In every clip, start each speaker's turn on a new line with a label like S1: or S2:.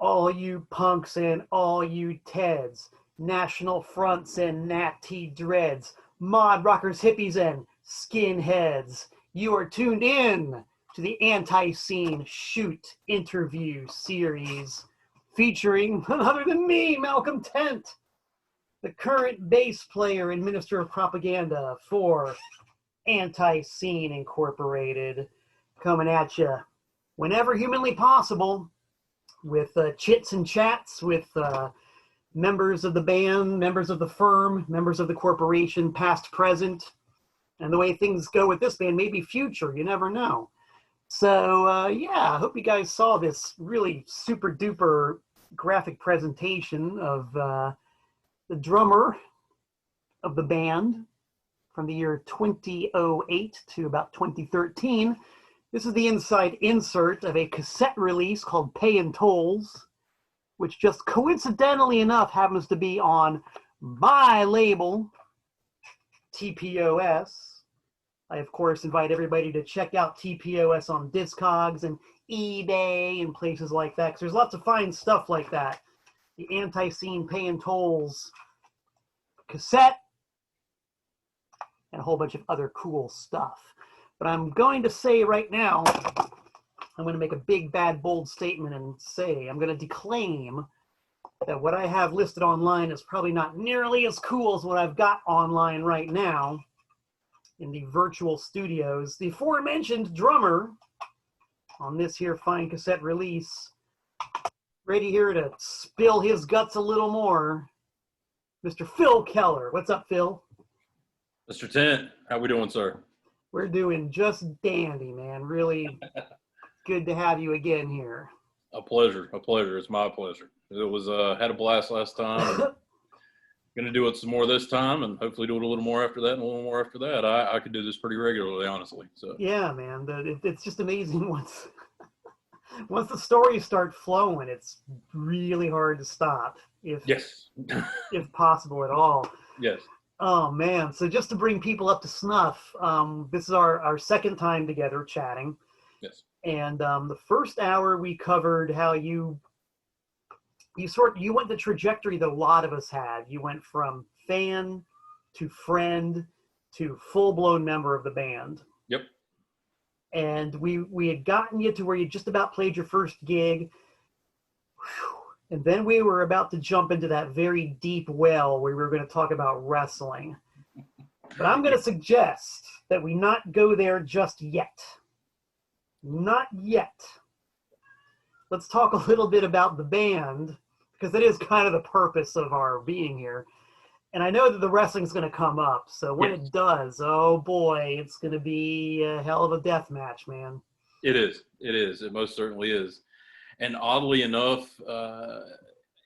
S1: all you punks and all you Teds, national fronts and natty dreads, mod rockers, hippies, and skinheads. You are tuned in to the ANTiSEEN Shoot interview series featuring none other than me, Malcolm Tent, the current bass player and minister of propaganda for ANTiSEEN Incorporated, coming at you whenever humanly possible with chits and chats with members of the band, members of the firm, members of the corporation, past, present, and the way things go with this band, maybe future, you never know. So yeah, I hope you guys saw this really super duper graphic presentation of the drummer of the band from the year 2008 to about 2013. This is the inside insert of a cassette release called Pay and Tolls, which just coincidentally enough happens to be on my label, TPOS. I, of course, invite everybody to check out TPOS on Discogs and eBay and places like that, because there's lots of fine stuff like that. The ANTiSEEN Pay and Tolls cassette and a whole bunch of other cool stuff. But I'm going to say right now, I'm going to make a big, bad, bold statement and say, I'm going to declaim that what I have listed online is probably not nearly as cool as what I've got online right now in the virtual studios. The aforementioned drummer on this here fine cassette release, ready here to spill his guts a little more, Mr. Phil Keller. What's up, Phil?
S2: Mr. Tent, how we doing, sir?
S1: We're doing just dandy, man. Really good to have you again here.
S2: A pleasure. It's my pleasure. It was had a blast last time. Going to do it some more this time, and hopefully do it a little more after that, and a little more after that. I could do this pretty regularly, honestly. So
S1: yeah, man. It's just amazing once the stories start flowing. It's really hard to stop, if possible at all.
S2: Yes.
S1: Oh, man. So just to bring people up to snuff, this is our second time together chatting.
S2: Yes.
S1: And the first hour we covered how you went the trajectory that a lot of us had. You went from fan to friend to full-blown member of the band.
S2: Yep.
S1: And we had gotten you to where you just about played your first gig. Whew. And then we were about to jump into that very deep well where we were going to talk about wrestling. But I'm going to suggest that we not go there just yet. Not yet. Let's talk a little bit about the band, because that is kind of the purpose of our being here. And I know that the wrestling's going to come up. So when it does, oh boy, it's going to be a hell of a death match, man.
S2: It is. It most certainly is. And oddly enough,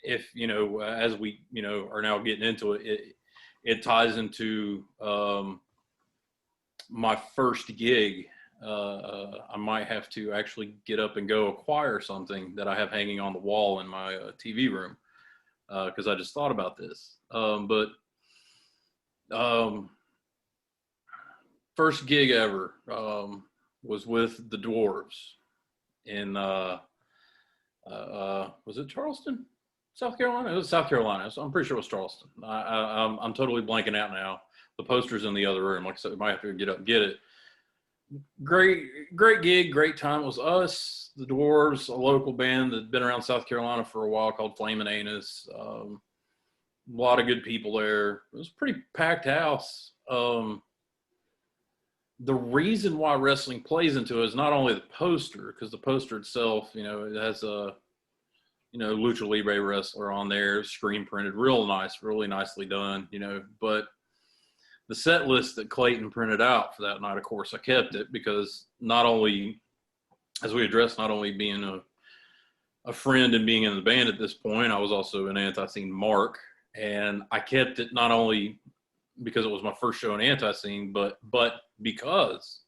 S2: if, as we, are now getting into it, it ties into my first gig. I might have to actually get up and go acquire something that I have hanging on the wall in my TV room, because I just thought about this. But first gig ever was with the Dwarves in was it Charleston, South Carolina? It was South Carolina. So I'm pretty sure it was Charleston. I'm totally blanking out now. The poster's in the other room. Like I said, I might have to get up and get it. Great gig, great time. It was us, the Dwarves, a local band that had been around South Carolina for a while called Flamin' Anus. A lot of good people there. It was a pretty packed house. The reason why wrestling plays into it is not only the poster, because the poster itself, it has a, Lucha Libre wrestler on there, screen printed, real nice, really nicely done, but the set list that Clayton printed out for that night, of course, I kept it because not only, as we addressed, not only being a friend and being in the band at this point, I was also an ANTiSEEN mark, and I kept it not only because it was my first show in ANTiSEEN, but because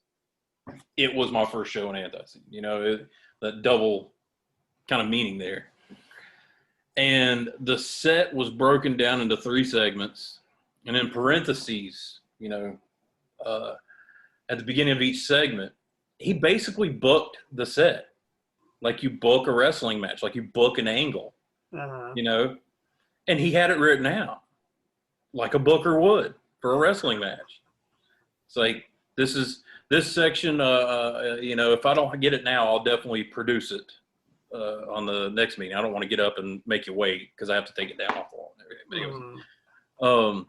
S2: it was my first show in ANTiSEEN, that double kind of meaning there. And the set was broken down into 3 segments, and in parentheses, at the beginning of each segment, he basically booked the set. like you book a wrestling match, like you book an angle,
S1: Uh-huh.
S2: you know, and he had it written out like a booker would for a wrestling match. It's like, this section, you know, if I don't get it now, I'll definitely produce it on the next meeting. I don't want to get up and make you wait because I have to take it down for them.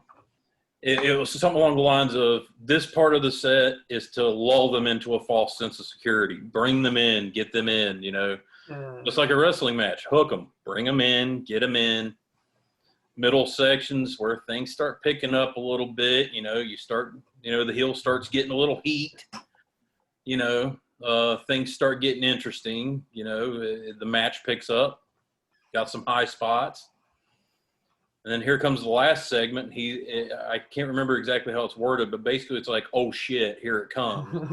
S2: It was something along the lines of, this part of the set is to lull them into a false sense of security, bring them in, get them in, you know, just like a wrestling match, hook them, bring them in, get them in. Middle sections where things start picking up a little bit, you know, the heel starts getting a little heat, you know, things start getting interesting, you know, the match picks up, got some high spots. And then here comes the last segment. I can't remember exactly how it's worded, but basically it's like, oh shit, here it comes.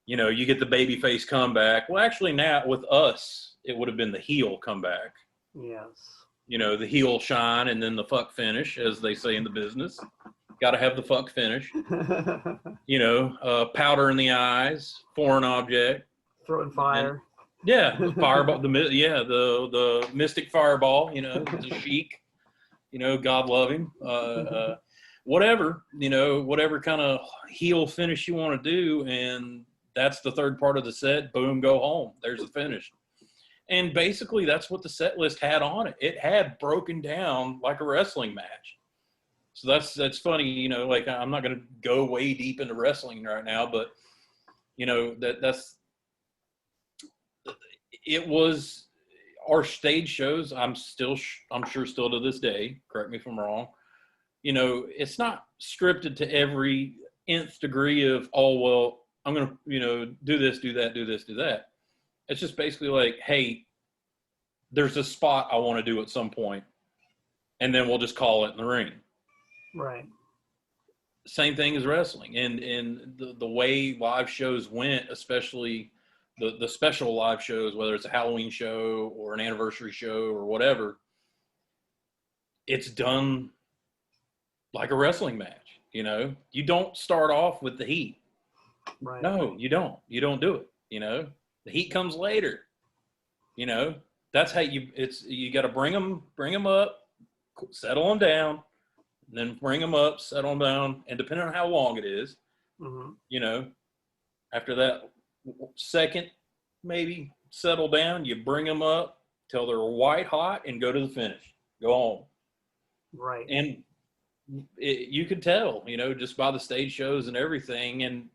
S2: You know, you get the babyface comeback. Well, actually now with us, it would have been the heel comeback.
S1: Yes.
S2: You know, the heel shine and then the fuck finish, as they say in the business. Got to have the fuck finish. You know, powder in the eyes, foreign object.
S1: Throwing fire.
S2: Yeah, the fireball, the mystic fireball, you know, the Sheik. You know, God love him. Whatever, you know, whatever kind of heel finish you want to do. And that's the third part of the set. Boom, go home. There's the finish. And basically that's what the set list had on it. It had broken down like a wrestling match. So that's funny, you know, like I'm not going to go way deep into wrestling right now, but you know, it was our stage shows. I'm sure still to this day, correct me if I'm wrong, you know, it's not scripted to every nth degree of, oh, well, I'm going to, you know, do this, do that, do this, do that. It's just basically like, hey, there's a spot I want to do at some point, and then we'll just call it in the ring.
S1: Right.
S2: Same thing as wrestling. And the way live shows went, especially the special live shows, whether it's a Halloween show or an anniversary show or whatever, it's done like a wrestling match. You know, you don't start off with the heat.
S1: Right.
S2: No, you don't. You don't do it. You know, the heat comes later. You know, that's how you got to bring them up, settle them down, and then bring them up, settle them down, and depending on how long it is, you know, after that second, maybe settle down, you bring them up till they're white hot and go to the finish, go home.
S1: Right.
S2: And you could tell, you know, just by the stage shows and everything, and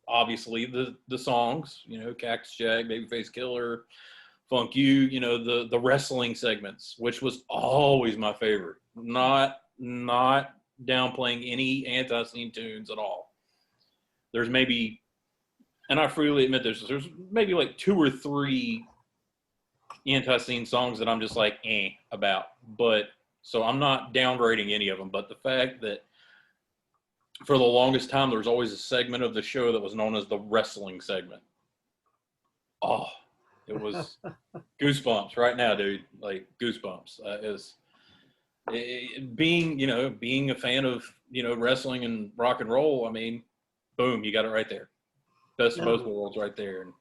S2: obviously the songs, you know, Cactus Jack, Babyface Killer, Funk You, you know, the wrestling segments, which was always my favorite. Not downplaying any ANTiSEEN tunes at all. There's maybe, and I freely admit there's maybe like 2 or 3 ANTiSEEN songs that I'm just like about. But so I'm not downgrading any of them. But the fact that for the longest time there was always a segment of the show that was known as the wrestling segment. Oh, it was goosebumps right now, dude. Like goosebumps. Being a fan of, you know, wrestling and rock and roll. I mean, boom, you got it right there. Best of both worlds right there. And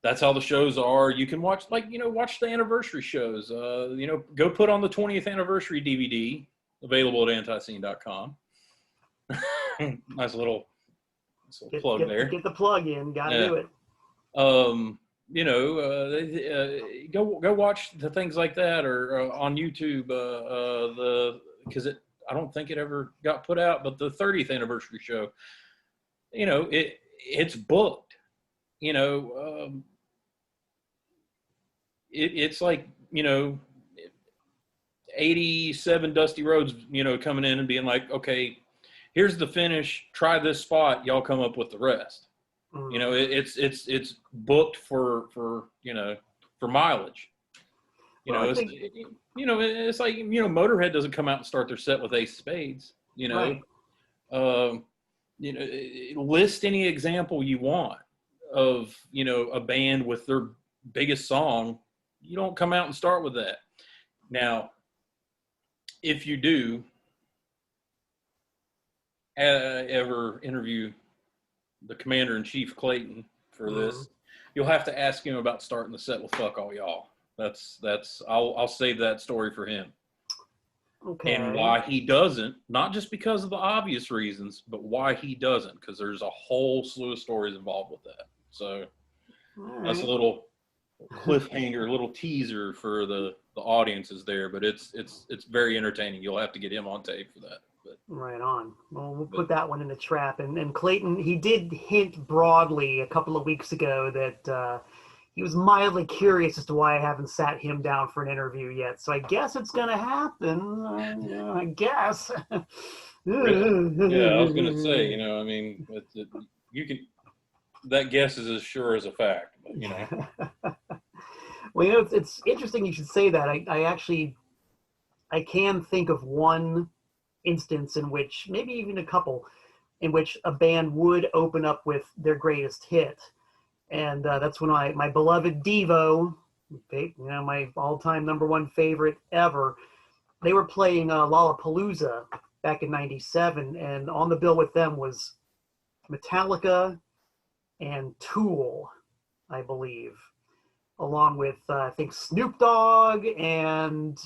S2: that's how the shows are. You can watch, like, you know, watch the anniversary shows. You know, go put on the 20th anniversary DVD available at ANTiSEEN.com. nice little plug there.
S1: Get the plug in. Gotta do it.
S2: You know, go watch the things like that, or on YouTube. Because I don't think it ever got put out, but the 30th anniversary show, you know, it's booked. You know, it's like, you know, 87 Dusty Rhodes, you know, coming in and being like, okay, here's the finish. Try this spot. Y'all come up with the rest. You know, it's booked for you know, for mileage. You know, it's like, you know, Motorhead doesn't come out and start their set with Ace of Spades. You know, right. You know, list any example you want of, you know, a band with their biggest song. You don't come out and start with that. Now, if you do ever interview the Commander-in-Chief Clayton for this, You'll have to ask him about starting the set with "Fuck all y'all." I'll save that story for him.
S1: Okay.
S2: And why he doesn't, not just because of the obvious reasons, but why he doesn't, because there's a whole slew of stories involved with that. So that's a little cliffhanger, a little teaser for the audiences there, but it's very entertaining. You'll have to get him on tape for that. But,
S1: right on. Well, we'll put that one in the trap. And Clayton, he did hint broadly a couple of weeks ago that he was mildly curious as to why I haven't sat him down for an interview yet. So I guess it's going to happen. I guess.
S2: really? Yeah, I was going to say, I mean, you can. That guess is as sure as a fact, but,
S1: Well, it's interesting you should say that. I can think of one instance in which, maybe even a couple, in which a band would open up with their greatest hit. And that's when my beloved Devo, my all-time #1 favorite ever, they were playing Lollapalooza back in '97, and on the bill with them was Metallica and Tool, I believe, along with, I think, Snoop Dogg and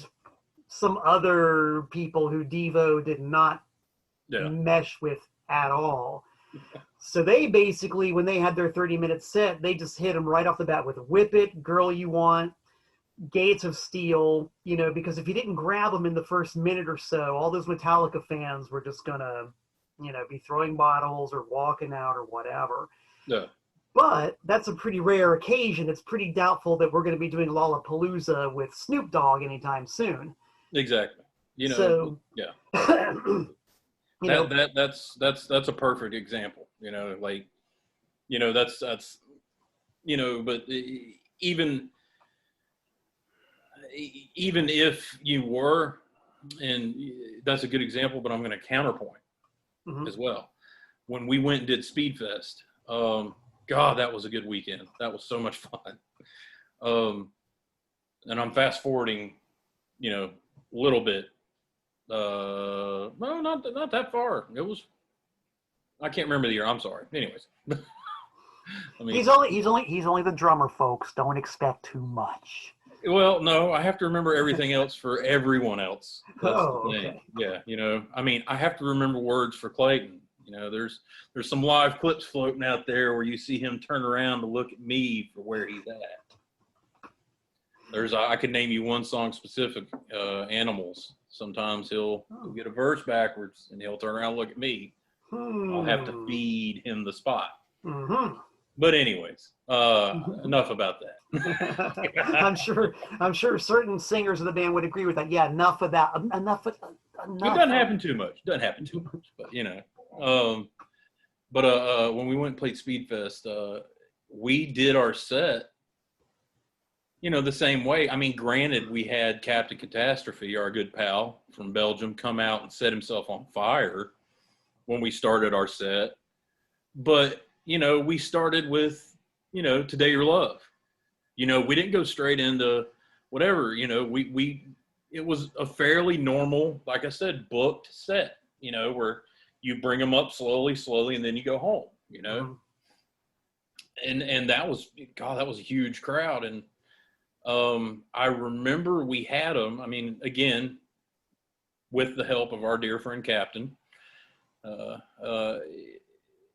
S1: some other people who Devo did not mesh with at all. So they basically, when they had their 30-minute set, they just hit them right off the bat with Whip It, Girl You Want, Gates of Steel, because if you didn't grab them in the first minute or so, all those Metallica fans were just going to, be throwing bottles or walking out or whatever.
S2: Yeah.
S1: But that's a pretty rare occasion. It's pretty doubtful that we're going to be doing Lollapalooza with Snoop Dogg anytime soon.
S2: Exactly.
S1: So,
S2: yeah. That's a perfect example. That's but even if you were, and that's a good example, but I'm going to counterpoint as well. When we went and did Speedfest, God, that was a good weekend. That was so much fun. And I'm fast forwarding, a little bit. No, not that far. It was, I can't remember the year. I'm sorry. Anyways.
S1: He's only the drummer, folks. Don't expect too much.
S2: Well, no, I have to remember everything else for everyone else. That's the thing.
S1: Okay.
S2: Yeah, I have to remember words for Clayton. There's some live clips floating out there where you see him turn around to look at me for where he's at. I could name you one song specific, Animals. Sometimes he'll get a verse backwards and he'll turn around and look at me. I'll have to feed him the spot.
S1: Mm-hmm.
S2: But anyways, enough about
S1: that. I'm sure certain singers of the band would agree with that. Yeah, enough of that. Enough.
S2: It doesn't happen too much. But when we went and played Speedfest, we did our set, the same way. I mean, granted, we had Captain Catastrophe, our good pal from Belgium, come out and set himself on fire when we started our set. But, we started with, Today Your Love. We didn't go straight into whatever, it was a fairly normal, like I said, booked set, where you bring them up slowly, and then you go home, and that was a huge crowd. And I remember we had them, I mean, again, with the help of our dear friend Captain,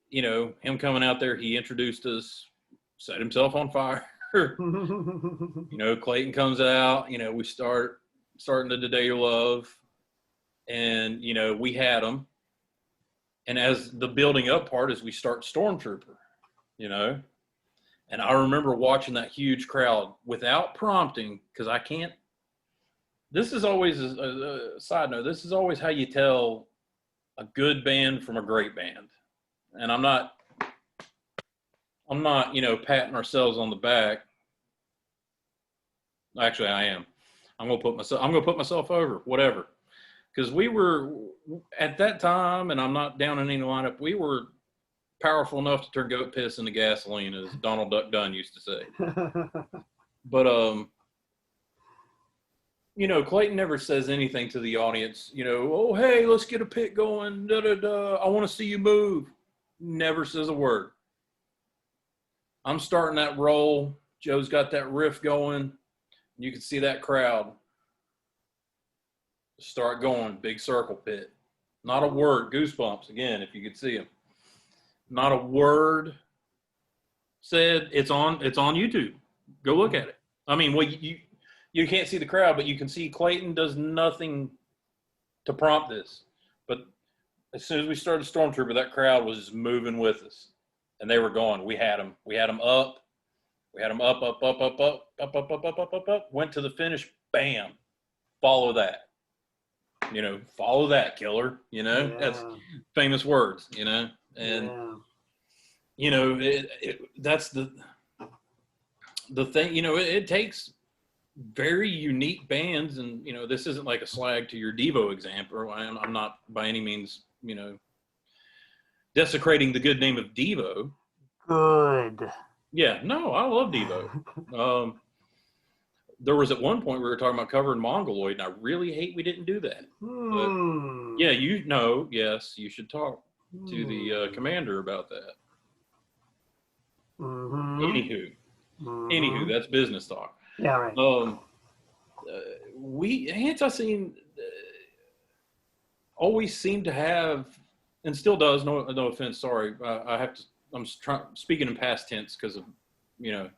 S2: him coming out there, he introduced us, set himself on fire. Clayton comes out, we starting to Today Your Love, and, we had them. And as the building up part is we start Stormtrooper, and I remember watching that huge crowd without prompting, because I can't, this is always a side note, this is always how you tell a good band from a great band. And I'm not, patting ourselves on the back. Actually, I am. I'm going to put myself over, whatever. Because we were, at that time, and I'm not down in any lineup, we were powerful enough to turn goat piss into gasoline, as Donald Duck Dunn used to say. But, Clayton never says anything to the audience, oh, hey, let's get a pit going, I want to see you move. Never says a word. I'm starting that roll. Joe's got that riff going. You can see that crowd start going. Big circle pit. Not a word. Goosebumps again, if you could see them. Not a word said. It's on YouTube. Go look at it. I mean, well, you can't see the crowd, but you can see Clayton does nothing to prompt this. But as soon as we started Stormtrooper, that crowd was just moving with us, and they were going. We had them. We had them up. We had them up, up, up, up, up, up, up, up, up, up, up, up. Went to the finish. Bam. Follow that. You know, follow that, killer. You know, that's famous words. You know, and you know, that's the thing. You know, it takes very unique bands, and you know, this isn't like a slag to your Devo example. I'm not by any means, you know, desecrating the good name of Devo.
S1: Good.
S2: Yeah, no, I love Devo. There was at one point we were talking about covering Mongoloid, and I really hate we didn't do that. But, yeah, you know, yes, you should talk to the commander about that. Anywho, that's business talk.
S1: Yeah, right.
S2: We ANTiSEEN always seemed to have, and still does. No offense. Sorry, I have to. I'm speaking in past tense because of, you know,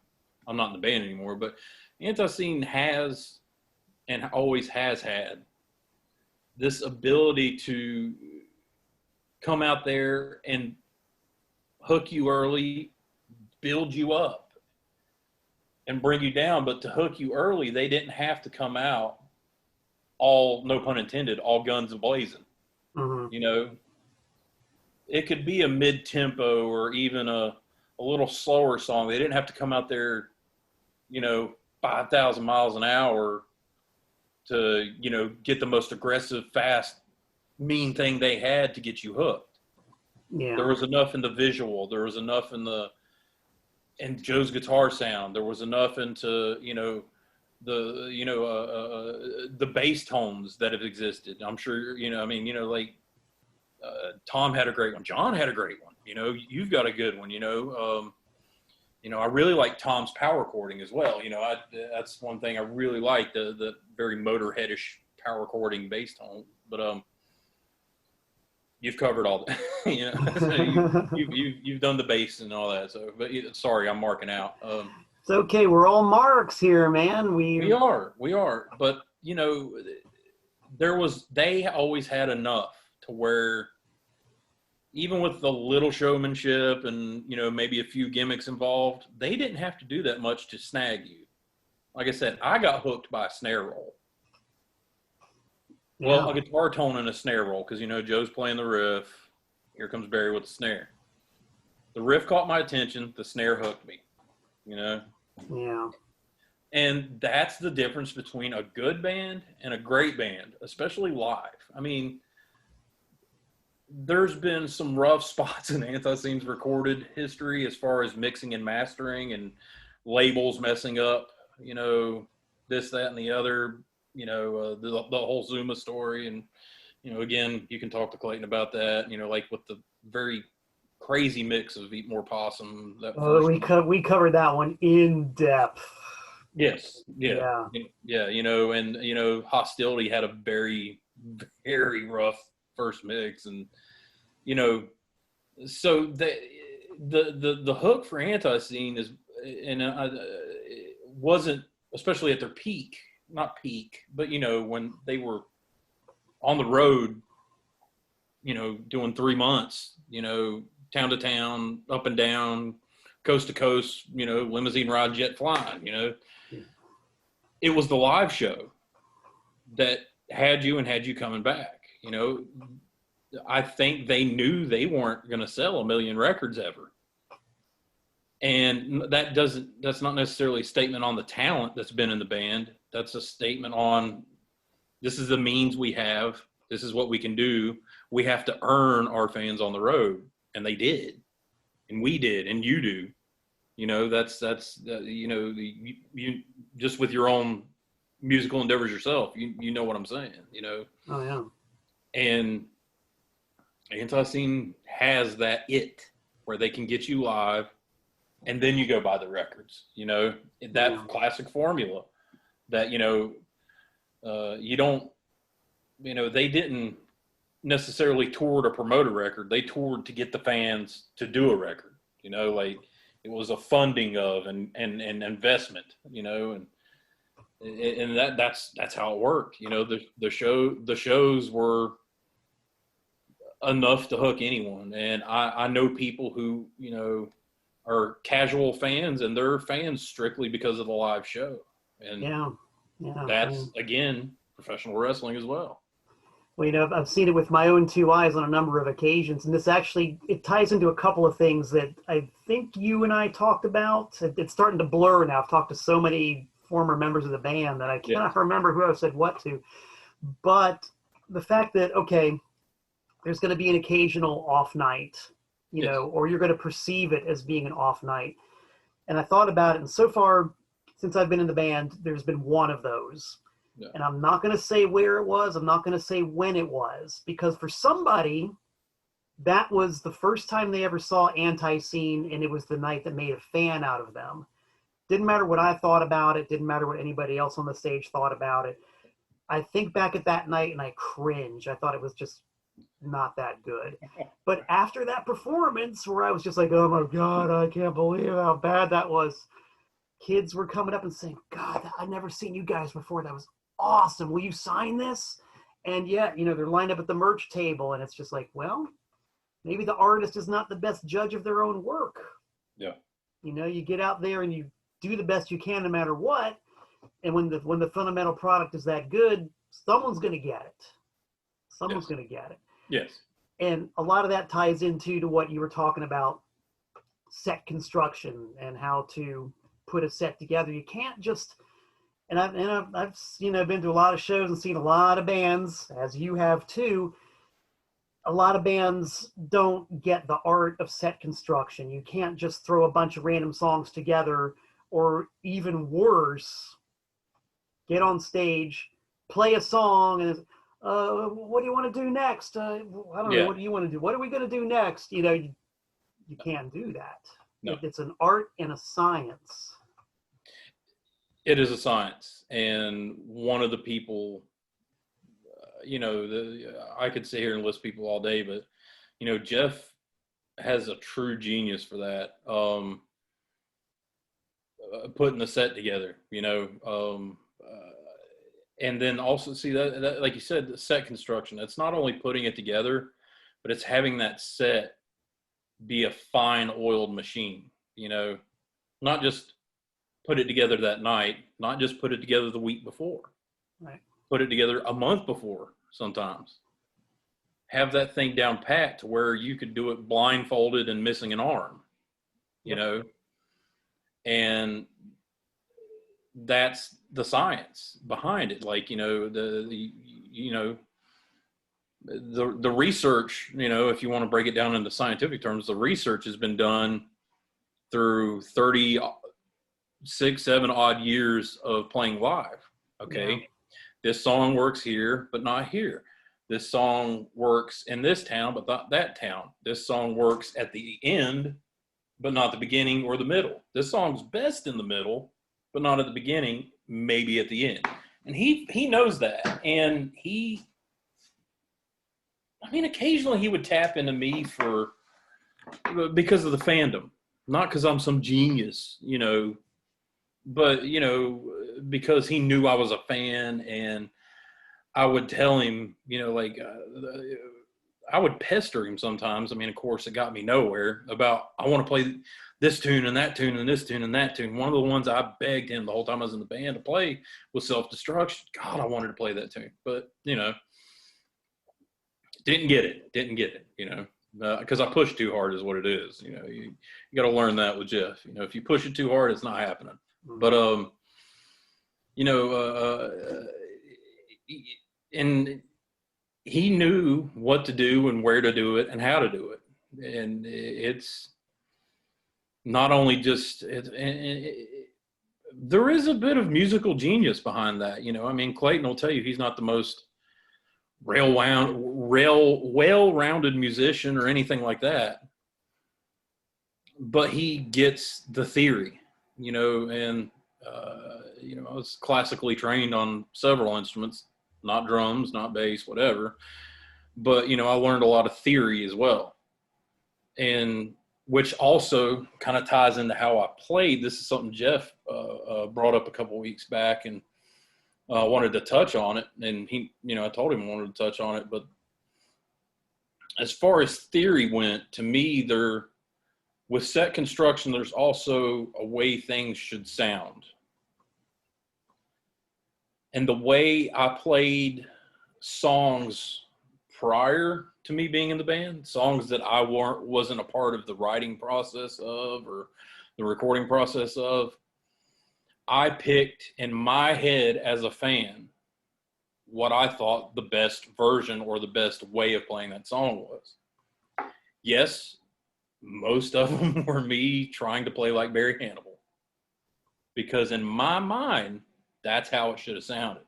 S2: I'm not in the band anymore. But ANTiSEEN has and always has had this ability to come out there and hook you early, build you up, and bring you down. But to hook you early, they didn't have to come out all, no pun intended, all guns a-blazing. You know, it could be a mid-tempo or even a little slower song. They didn't have to come out there, you know, 5,000 miles an hour to, you know, get the most aggressive, fast, mean thing they had to get you hooked.
S1: Yeah.
S2: There was enough in the visual. There was enough in Joe's guitar sound. There was enough into, you know, the bass tones that have existed. I'm sure, you know, I mean, you know, like Tom had a great one. John had a great one. You know, you've got a good one, you know. You know, I really like Tom's power chording as well. You know, that's one thing I really like, the very Motorheadish power chording bass tone. But you've covered all that. You know, so you've done the bass and all that. So, but sorry, I'm marking out.
S1: It's okay. We're all marks here, man. We
S2: are. But you know, they always had enough to where, even with the little showmanship and, you know, maybe a few gimmicks involved, they didn't have to do that much to snag you. Like I said, I got hooked by a snare roll. Yeah. Well, a guitar tone and a snare roll, because, you know, Joe's playing the riff. Here comes Barry with the snare. The riff caught my attention. The snare hooked me, you know?
S1: Yeah.
S2: And that's the difference between a good band and a great band, especially live. I mean, there's been some rough spots in ANTiSEEN's recorded history as far as mixing and mastering and labels messing up, you know, this, that, and the other, you know, the whole Zuma story. And, you know, again, you can talk to Clayton about that, you know, like with the very crazy mix of Eat More Possum.
S1: We covered that one in depth.
S2: Yes. Yeah. You know, and, you know, Hostility had a very, very rough first mix, and you know, so the hook for ANTiSEEN is, and wasn't, especially at their peak, not peak, but you know, when they were on the road, you know, doing 3 months, you know, town to town, up and down, coast to coast, you know, limousine ride, jet flying, you know, it was the live show that had you coming back. You know, I think they knew they weren't going to sell 1 million records ever. And that's not necessarily a statement on the talent that's been in the band. That's a statement on, this is the means we have. This is what we can do. We have to earn our fans on the road. And they did. And we did. And you do. You know, that's you know, you just with your own musical endeavors yourself, you know what I'm saying, you know?
S1: Oh, yeah.
S2: And ANTiSEEN has that where they can get you live, and then you go buy the records, you know, that classic formula that, you know, you don't, you know, they didn't necessarily tour to promote a record. They toured to get the fans to do a record, you know, like it was a funding of and investment, you know, and that's how it worked. You know, the shows were enough to hook anyone. And I know people who, you know, are casual fans and they're fans strictly because of the live show. And that's, again, professional wrestling as well.
S1: Well, you know, I've seen it with my own two eyes on a number of occasions, and this actually, it ties into a couple of things that I think you and I talked about. It's starting to blur now. I've talked to so many former members of the band that I cannot remember who I said what to. But the fact that, okay, there's going to be an occasional off night, you know, or you're going to perceive it as being an off night. And I thought about it, and so far, since I've been in the band, there's been one of those. Yeah. And I'm not going to say where it was. I'm not going to say when it was, because for somebody, that was the first time they ever saw ANTiSEEN, and it was the night that made a fan out of them. Didn't matter what I thought about it. Didn't matter what anybody else on the stage thought about it. I think back at that night and I cringe. I thought it was just not that good. But after that performance where I was just like, oh my God, I can't believe how bad that was. Kids were coming up and saying, God, I've never seen you guys before. That was awesome. Will you sign this? And yeah, you know, they're lined up at the merch table and it's just like, well, maybe the artist is not the best judge of their own work.
S2: Yeah.
S1: You know, you get out there and you do the best you can no matter what. And when the fundamental product is that good, someone's going to get it. Someone's going to get it.
S2: Yes.
S1: And a lot of that ties into what you were talking about, set construction and how to put a set together. You can't just, and I've you know, been to a lot of shows and seen a lot of bands, as you have too. A lot of bands don't get the art of set construction. You can't just throw a bunch of random songs together, or even worse, get on stage, play a song, and what do you want to do next? I don't know. What do you want to do? What are we going to do next? You know, you can't do that. No. It's an art and a science.
S2: It is a science. And one of the people, you know, I could sit here and list people all day, but, you know, Jeff has a true genius for that. Putting the set together, you know, and then also see that, like you said, the set construction, it's not only putting it together, but it's having that set be a fine oiled machine, you know, not just put it together that night, not just put it together the week before,
S1: right? Put
S2: it together a month before sometimes. Have that thing down pat to where you could do it blindfolded and missing an arm, you know, and that's the science behind it. Like, you know, the research, you know, if you want to break it down into scientific terms, the research has been done through 36, 7 odd years of playing live. Okay. Yeah. This song works here, but not here. This song works in this town, but not that town. This song works at the end, but not the beginning or the middle. This song's best in the middle, but not at the beginning, maybe at the end. And he knows that. And occasionally he would tap into me because of the fandom, not because I'm some genius, you know, but, you know, because he knew I was a fan, and I would tell him, you know, like, I would pester him sometimes. I mean, of course, it got me nowhere about, I want to play this tune and that tune and this tune and that tune. One of the ones I begged him the whole time I was in the band to play was Self-Destruction. God, I wanted to play that tune. But, you know, didn't get it, you know, because I pushed too hard is what it is. You know, you got to learn that with Jeff. You know, if you push it too hard, it's not happening. Mm-hmm. But, you know, and he knew what to do and where to do it and how to do it. And it's not only just, there is a bit of musical genius behind that. You know, I mean, Clayton will tell you he's not the most well-rounded musician or anything like that. but he gets the theory, and I was classically trained on several instruments, not drums, not bass, whatever. But, I learned a lot of theory as well. And which also kind of ties into how I played. This is something Jeff brought up a couple of weeks back and wanted to touch on it. And he, I told him I wanted to touch on it. But as far as theory went, to me, with set construction, there's also a way things should sound. And the way I played songs prior to me being in the band, songs that I wasn't a part of the writing process of or the recording process of, I picked in my head as a fan what I thought the best version or the best way of playing that song was. Yes, most of them were me trying to play like Barry Hannibal, because in my mind, that's how it should have sounded.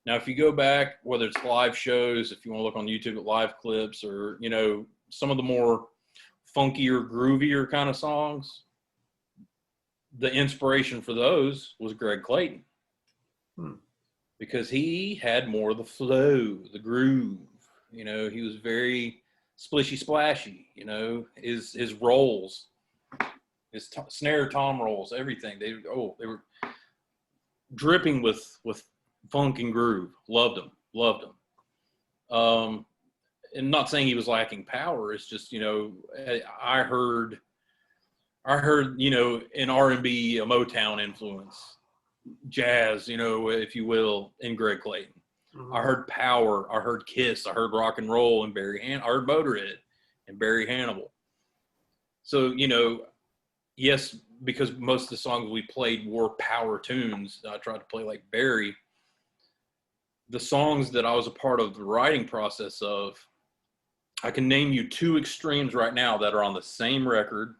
S2: Now, if you go back, whether it's live shows, if you want to look on YouTube at live clips, or, some of the more funkier, groovier kind of songs, the inspiration for those was Greg Clayton. Because he had more of the flow, the groove. He was very splishy splashy, his rolls, his snare tom rolls, everything. They were dripping with funk and groove. Loved him. And not saying he was lacking power. It's just, I heard, an R&B, a Motown influence, jazz, if you will, in Greg Clayton. Mm-hmm. I heard power. I heard Kiss. I heard rock and roll in I heard Motorhead and Barry Hannibal. So, yes, because most of the songs we played were power tunes, I tried to play like Barry. The songs that I was a part of the writing process of, I can name you two extremes right now that are on the same record,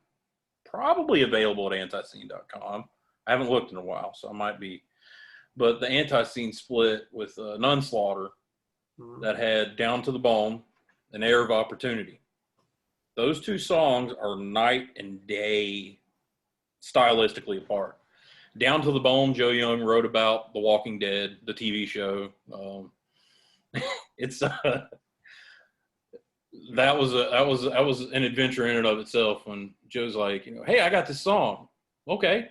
S2: probably available at ANTiSEEN.com. I haven't looked in a while, so I might be. But the ANTiSEEN split with Nunslaughter that had Down to the Bone and Air of Opportunity. Those two songs are night and day stylistically apart. Down to the Bone, Joe Young wrote about The Walking Dead, the TV show. It's that was an adventure in and of itself. When Joe's like, hey, I got this song. Okay,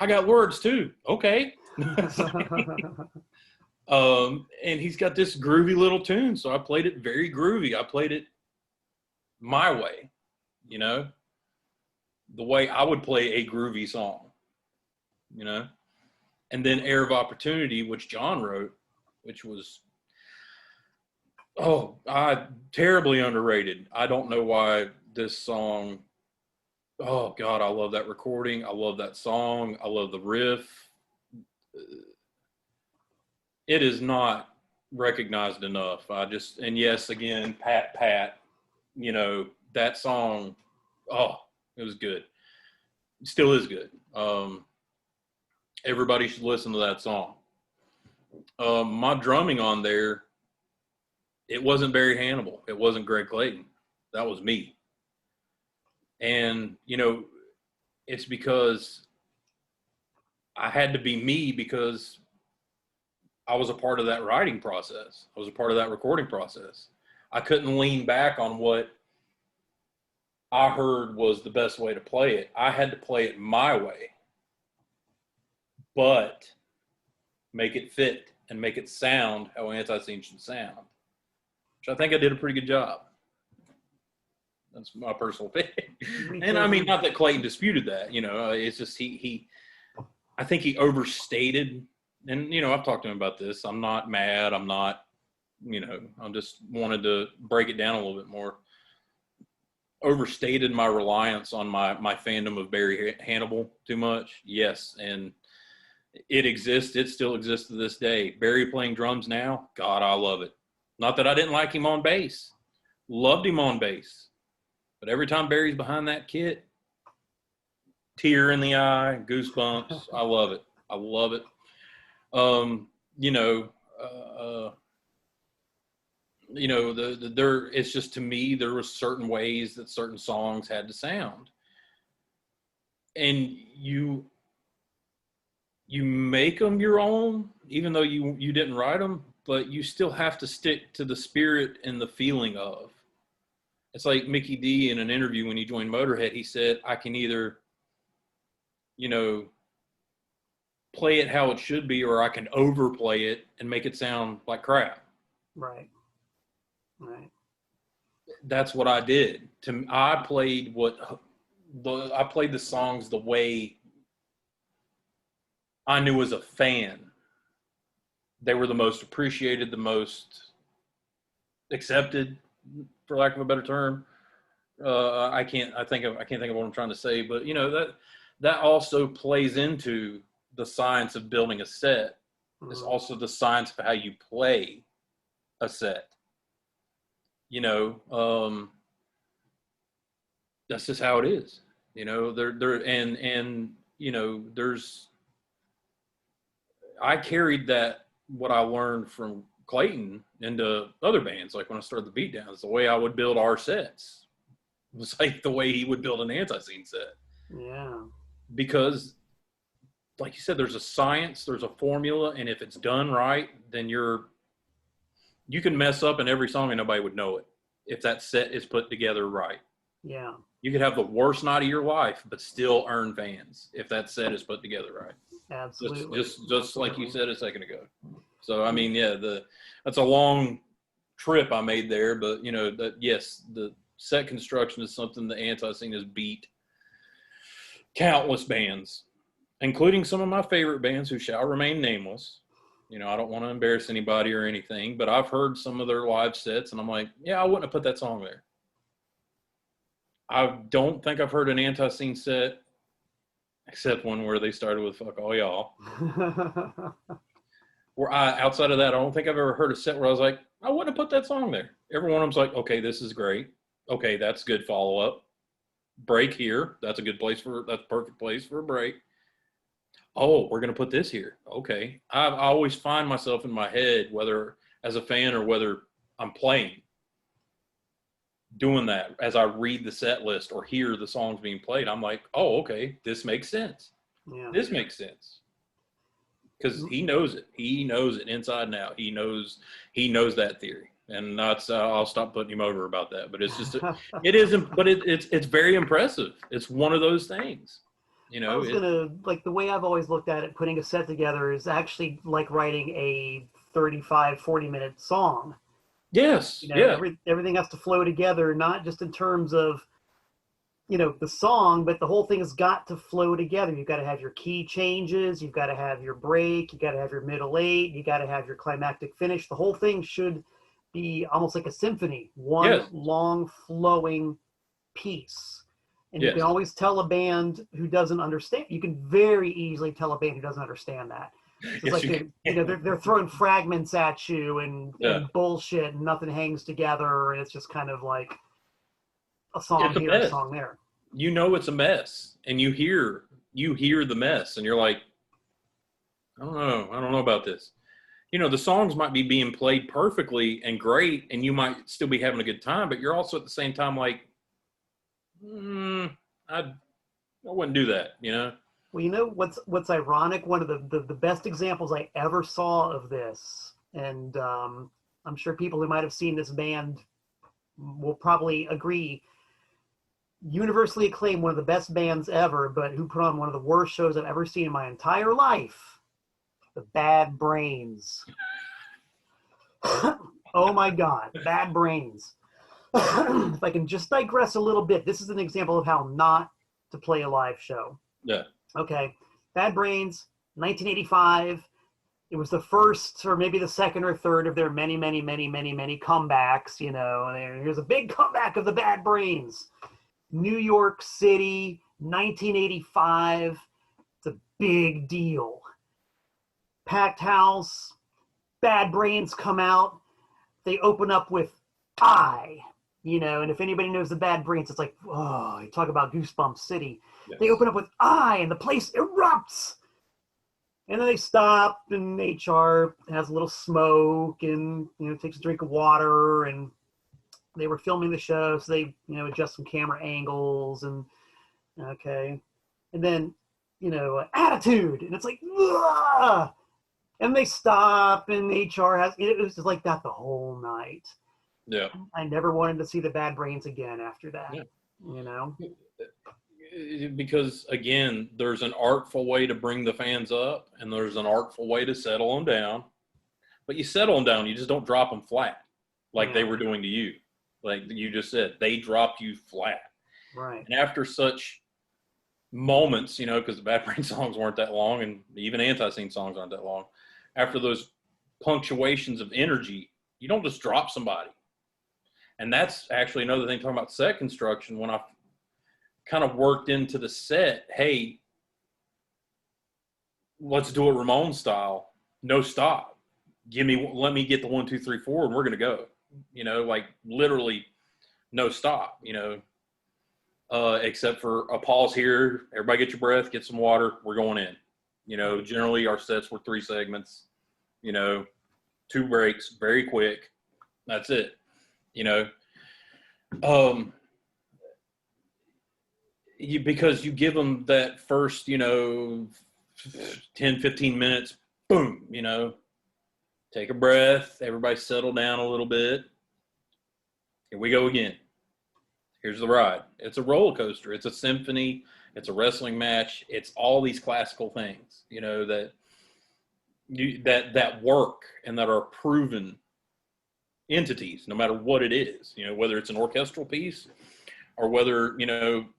S2: I got words too. Okay, and he's got this groovy little tune, so I played it very groovy. I played it my way, the way I would play a groovy song. And then Air of Opportunity, which John wrote, which was, terribly underrated. I don't know why this song, oh God, I love that recording. I love that song. I love the riff. It is not recognized enough. And yes, again, Pat, that song, it was good. It still is good. Everybody should listen to that song. My drumming on there, it wasn't Barry Hannibal. It wasn't Greg Clayton. That was me. And, it's because I had to be me, because I was a part of that writing process. I was a part of that recording process. I couldn't lean back on what I heard was the best way to play it. I had to play it my way, but make it fit and make it sound how ANTiSEEN should sound, which I think I did a pretty good job. That's my personal opinion. And I mean, not that Clayton disputed that, it's just I think he overstated, and, I've talked to him about this. I'm not mad. I'm not, I'm just wanted to break it down a little bit more. Overstated my reliance on my fandom of Barry Hannibal too much. Yes. And it exists. It still exists to this day. Barry playing drums now, God, I love it. Not that I didn't like him on bass. Loved him on bass. But every time Barry's behind that kit, tear in the eye, goosebumps. I love it. I love it. you know, there, it's just, to me, there was certain ways that certain songs had to sound. And you make them your own, even though you didn't write them, but you still have to stick to the spirit and the feeling of. It's like Mickey D in an interview when he joined Motorhead, he said, I can either, you know, play it how it should be, or I can overplay it and make it sound like crap.
S1: Right. Right.
S2: That's what I did. I played the songs the way I knew as a fan they were the most appreciated, the most accepted, for lack of a better term. I can't think of what I'm trying to say, but you know, that also plays into the science of building a set. Mm-hmm. It's also the science of how you play a set. You know, that's just how it is. You know, and you know, I carried what I learned from Clayton into other bands. Like when I started the Beatdowns, the way I would build our sets was like the way he would build an ANTiSEEN set.
S1: Yeah.
S2: Because, like you said, there's a science, there's a formula, and if it's done right, then you can mess up in every song and nobody would know it if that set is put together right.
S1: Yeah.
S2: You could have the worst night of your life, but still earn fans if that set is put together right.
S1: Absolutely.
S2: Just
S1: Absolutely.
S2: like you said a second ago. So, I mean, yeah, that's a long trip I made there, but, you know, yes, the set construction is something that ANTiSEEN has beat countless bands, including some of my favorite bands who shall remain nameless. You know, I don't want to embarrass anybody or anything, but I've heard some of their live sets, and I'm like, yeah, I wouldn't have put that song there. I don't think I've heard an ANTiSEEN set, except one where they started with "Fuck All Y'all." Outside of that, I don't think I've ever heard a set where I was like, I wouldn't have put that song there. Every one of them's like, okay, this is great. Okay, that's good follow-up. Break here. That's a perfect place for a break. Oh, we're going to put this here. Okay. I always find myself in my head, whether as a fan or whether I'm playing, doing that as I read the set list or hear the songs being played. I'm like, oh, okay, this makes sense.
S1: Yeah.
S2: This makes sense. Because he knows it. He knows it inside and out. He knows that theory. And I'll stop putting him over about that. But it's just, it isn't, but it's very impressive. It's one of those things. You know,
S1: like the way I've always looked at it, putting a set together is actually like writing a 35, 40-minute song.
S2: Yes.
S1: You know,
S2: yeah.
S1: Everything has to flow together, not just in terms of, you know, the song, but the whole thing has got to flow together. You've got to have your key changes. You've got to have your break. You got to have your middle eight. You got to have your climactic finish. The whole thing should be almost like a symphony, one long flowing piece. And you can always tell a band who doesn't understand. You can very easily tell a band who doesn't understand that. It's like they're throwing fragments at you and bullshit, and nothing hangs together, and it's just kind of like a song here, a song there.
S2: You know it's a mess, and you hear the mess, and you're like, I don't know about this. You know, the songs might be being played perfectly and great, and you might still be having a good time, but you're also at the same time like, I wouldn't do that, you know?
S1: Well, you know what's ironic? One of the best examples I ever saw of this, and I'm sure people who might have seen this band will probably agree, universally acclaimed, one of the best bands ever, but who put on one of the worst shows I've ever seen in my entire life, the Bad Brains. Oh my God, Bad Brains. If I can just digress a little bit, this is an example of how not to play a live show.
S2: Yeah.
S1: Okay. Bad Brains, 1985. It was the first or maybe the second or third of their many, many, many, many, many comebacks, you know. And here's a big comeback of the Bad Brains. New York City, 1985. It's a big deal. Packed house. Bad Brains come out. They open up with I. You know, and if anybody knows the Bad Brains, it's like, oh, you talk about Goosebumps City. Yes. They open up with I, and the place erupts. And then they stop, and HR has a little smoke, and takes a drink of water, and they were filming the show, so they adjust some camera angles, and okay, and then attitude, and it's like, ugh! And they stop, and HR has it was just like that the whole night.
S2: Yeah.
S1: I never wanted to see the Bad Brains again after that.
S2: Yeah. Because again, there's an artful way to bring the fans up, and there's an artful way to settle them down. But you settle them down, you just don't drop them flat like they were doing to you. Like you just said, they dropped you flat.
S1: Right.
S2: And after such moments, because the Bad Brain songs weren't that long, and even ANTiSEEN songs aren't that long. After those punctuations of energy, you don't just drop somebody. And that's actually another thing talking about set construction. When I kind of worked into the set, hey, let's do it Ramon style, no stop. Let me get the 1, 2, 3, 4, and we're gonna go. Like literally no stop. Except for a pause here. Everybody get your breath, get some water. We're going in. Generally our sets were 3 segments. 2 breaks, very quick. That's it. Because you give them that first, 10, 15 minutes, boom, take a breath, everybody settle down a little bit. Here we go again. Here's the ride. It's a roller coaster. It's a symphony. It's a wrestling match. It's all these classical things, that work and that are proven entities, no matter what it is, whether it's an orchestral piece or whether,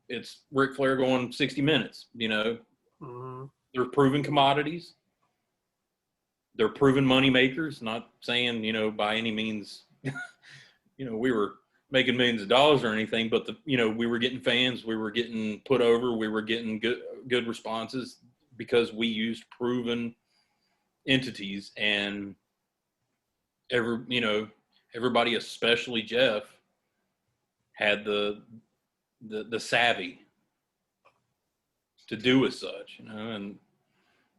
S2: it's Ric Flair going 60 minutes,
S1: Mm-hmm.
S2: They're proven commodities. They're proven money makers, not saying, by any means, we were making millions of dollars or anything, but we were getting fans, we were getting put over, we were getting good responses because we used proven entities. And everybody, especially Jeff, had the savvy to do as such, and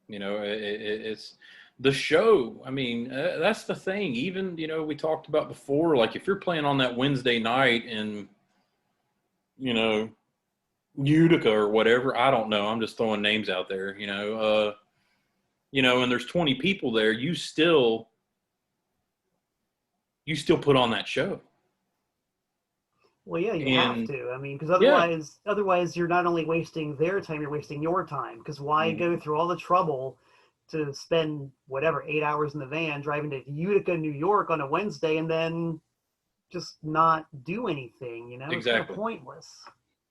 S2: it's the show. I mean, that's the thing. Even we talked about before, like if you're playing on that Wednesday night in Utica or whatever, I don't know, I'm just throwing names out there, and there's 20 people there, you still put on that show.
S1: Well, yeah, you have to. I mean, because otherwise you're not only wasting their time, you're wasting your time. Because why go through all the trouble to spend 8 hours in the van driving to Utica, New York on a Wednesday, and then just not do anything?
S2: Exactly.
S1: It's kind of pointless.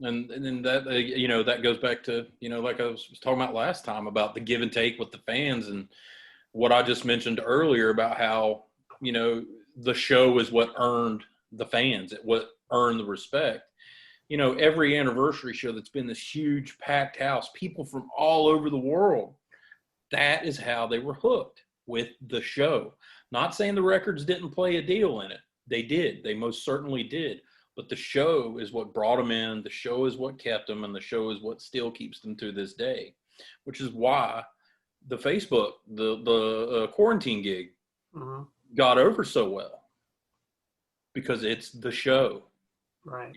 S2: And then that that goes back to like I was talking about last time about the give and take with the fans, and what I just mentioned earlier about how the show is what earned the fans, what earned the respect. Every anniversary show that's been this huge packed house, people from all over the world, that is how they were hooked with the show. Not saying the records didn't play a deal in it. They did. They most certainly did. But the show is what brought them in. The show is what kept them, and the show is what still keeps them to this day, which is why the Facebook, the quarantine gig got over so well, because it's the show.
S1: Right.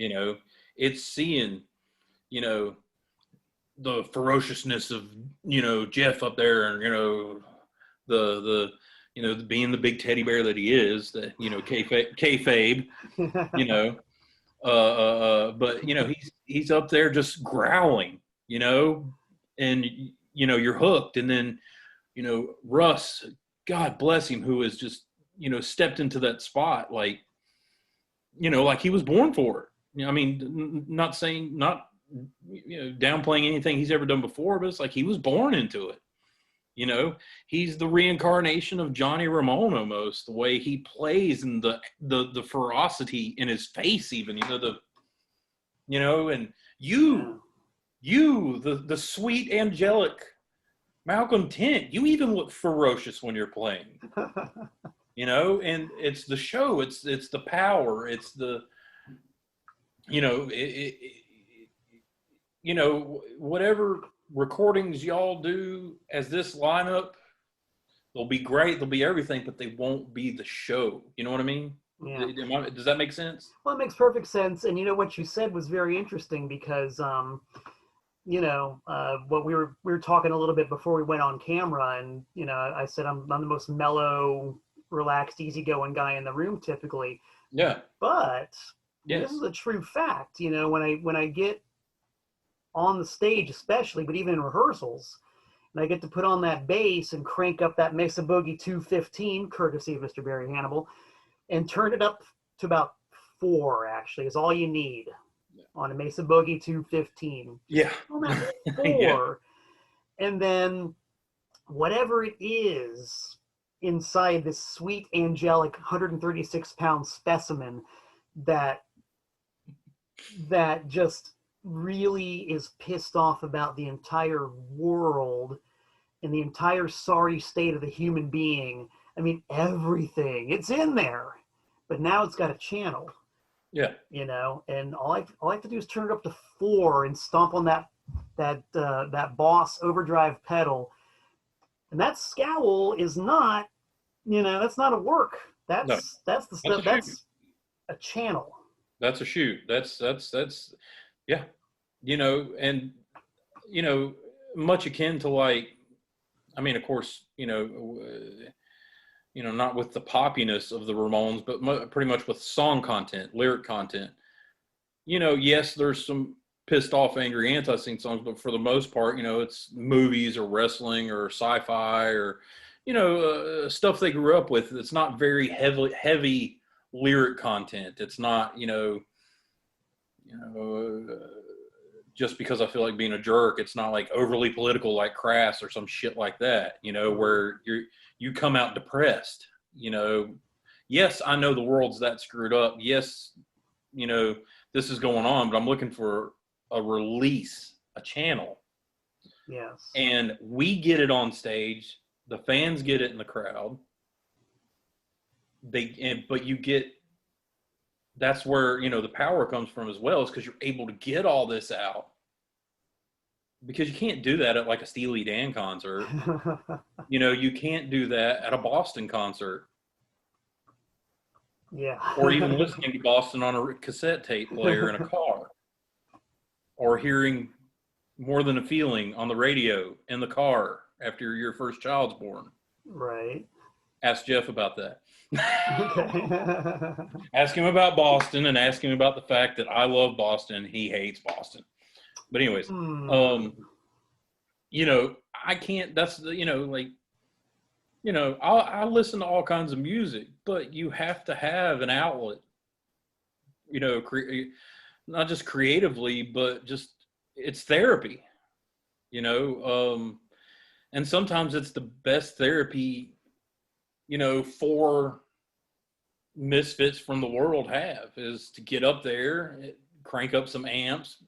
S2: It's seeing, the ferociousness of, Jeff up there, and, the being the big teddy bear that he is, that, kayfabe, but, he's up there just growling, and, you're hooked. And then, Russ, God bless him, who has just, stepped into that spot, like he was born for it. I mean, not downplaying anything he's ever done before, but it's like he was born into it. He's the reincarnation of Johnny Ramone almost, the way he plays, and the ferocity in his face, even, and the sweet angelic Malcolm Tent, you even look ferocious when you're playing. And it's the show, it's the power, it's the, whatever recordings y'all do as this lineup, they'll be great, they'll be everything, but they won't be the show. You know what I mean?
S1: Yeah.
S2: Does that make sense?
S1: Well, it makes perfect sense. And what you said was very interesting because, what we were talking a little bit before we went on camera, and I said I'm the most mellow, relaxed, easygoing guy in the room typically.
S2: Yeah.
S1: But
S2: Yes.
S1: this is a true fact. When I get on the stage, especially, but even in rehearsals, and I get to put on that bass and crank up that Mesa Boogie 215, courtesy of Mr. Barry Hannibal, and turn it up to about 4. Actually, is all you need on a Mesa Boogie 215.
S2: Yeah.
S1: On that 4,
S2: Yeah.
S1: and then whatever it is inside this sweet, angelic 136-pound specimen that just really is pissed off about the entire world and the entire sorry state of the human being. I mean, everything. It's in there, but now it's got a channel.
S2: Yeah.
S1: And all I have to do is turn it up to 4 and stomp on that Boss overdrive pedal. And that scowl is not, that's not a work. That's the stuff. That's a channel.
S2: That's a shoot. That's yeah. And much akin to, like, I mean, of course, not with the poppiness of the Ramones, but pretty much with song content, lyric content. Yes, there's some pissed off, angry ANTiSEEN songs, but for the most part, it's movies or wrestling or sci-fi or, stuff they grew up with. It's not very heavy lyric content. It's not, just because I feel like being a jerk, it's not like overly political like Crass or some shit like that, where you come out depressed. Yes, I know the world's that screwed up. Yes, this is going on, but I'm looking for a release, a channel.
S1: Yes.
S2: And we get it on stage. The fans get it in the crowd. But you get, that's where, the power comes from as well, is because you're able to get all this out. Because you can't do that at like a Steely Dan concert. You can't do that at a Boston concert.
S1: Yeah.
S2: Or even listening to Boston on a cassette tape player in a car. Or hearing More Than a Feeling on the radio in the car after your first child's born.
S1: Right.
S2: Ask Jeff about that.
S1: Okay.
S2: Ask him about Boston and ask him about the fact that I love Boston. He hates Boston. But anyways, I can't, that's the, I listen to all kinds of music, but you have to have an outlet, not just creatively, but just, it's therapy, and sometimes it's the best therapy, for misfits from the world have, is to get up there, crank up some amps,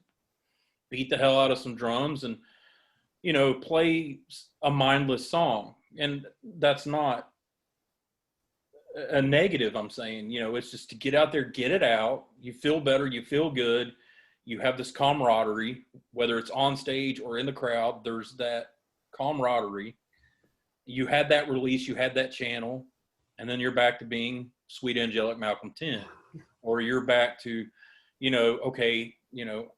S2: beat the hell out of some drums, and play a mindless song. And that's not a negative, I'm saying. It's just to get out there, get it out. You feel better, you feel good, you have this camaraderie, whether it's on stage or in the crowd. There's that camaraderie. You had that release, you had that channel, and then you're back to being sweet angelic Malcolm 10, or you're back to, okay,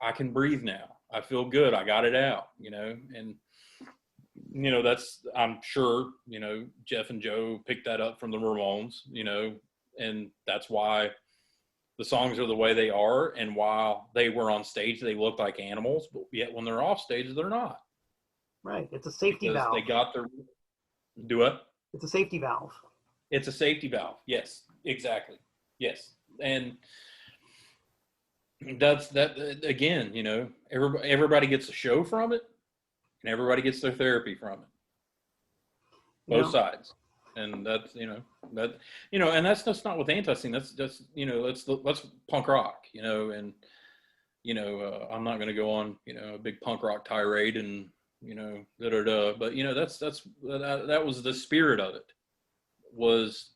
S2: I can breathe now. I feel good. I got it out, and that's, I'm sure, Jeff and Joe picked that up from the Ramones, and that's why the songs are the way they are. And while they were on stage, they look like animals, but yet when they're off stage, they're not.
S1: Right. It's a safety
S2: Because
S1: valve.
S2: they got their, do what?
S1: It's a safety valve.
S2: It's a safety valve. Yes, exactly. Yes. And that's that again, everybody gets a show from it, and everybody gets their therapy from it. Both sides. And that's, and that's just not with ANTiSEEN. That's just, that's punk rock, and, I'm not going to go on, a big punk rock tirade and, but that was the spirit of it, was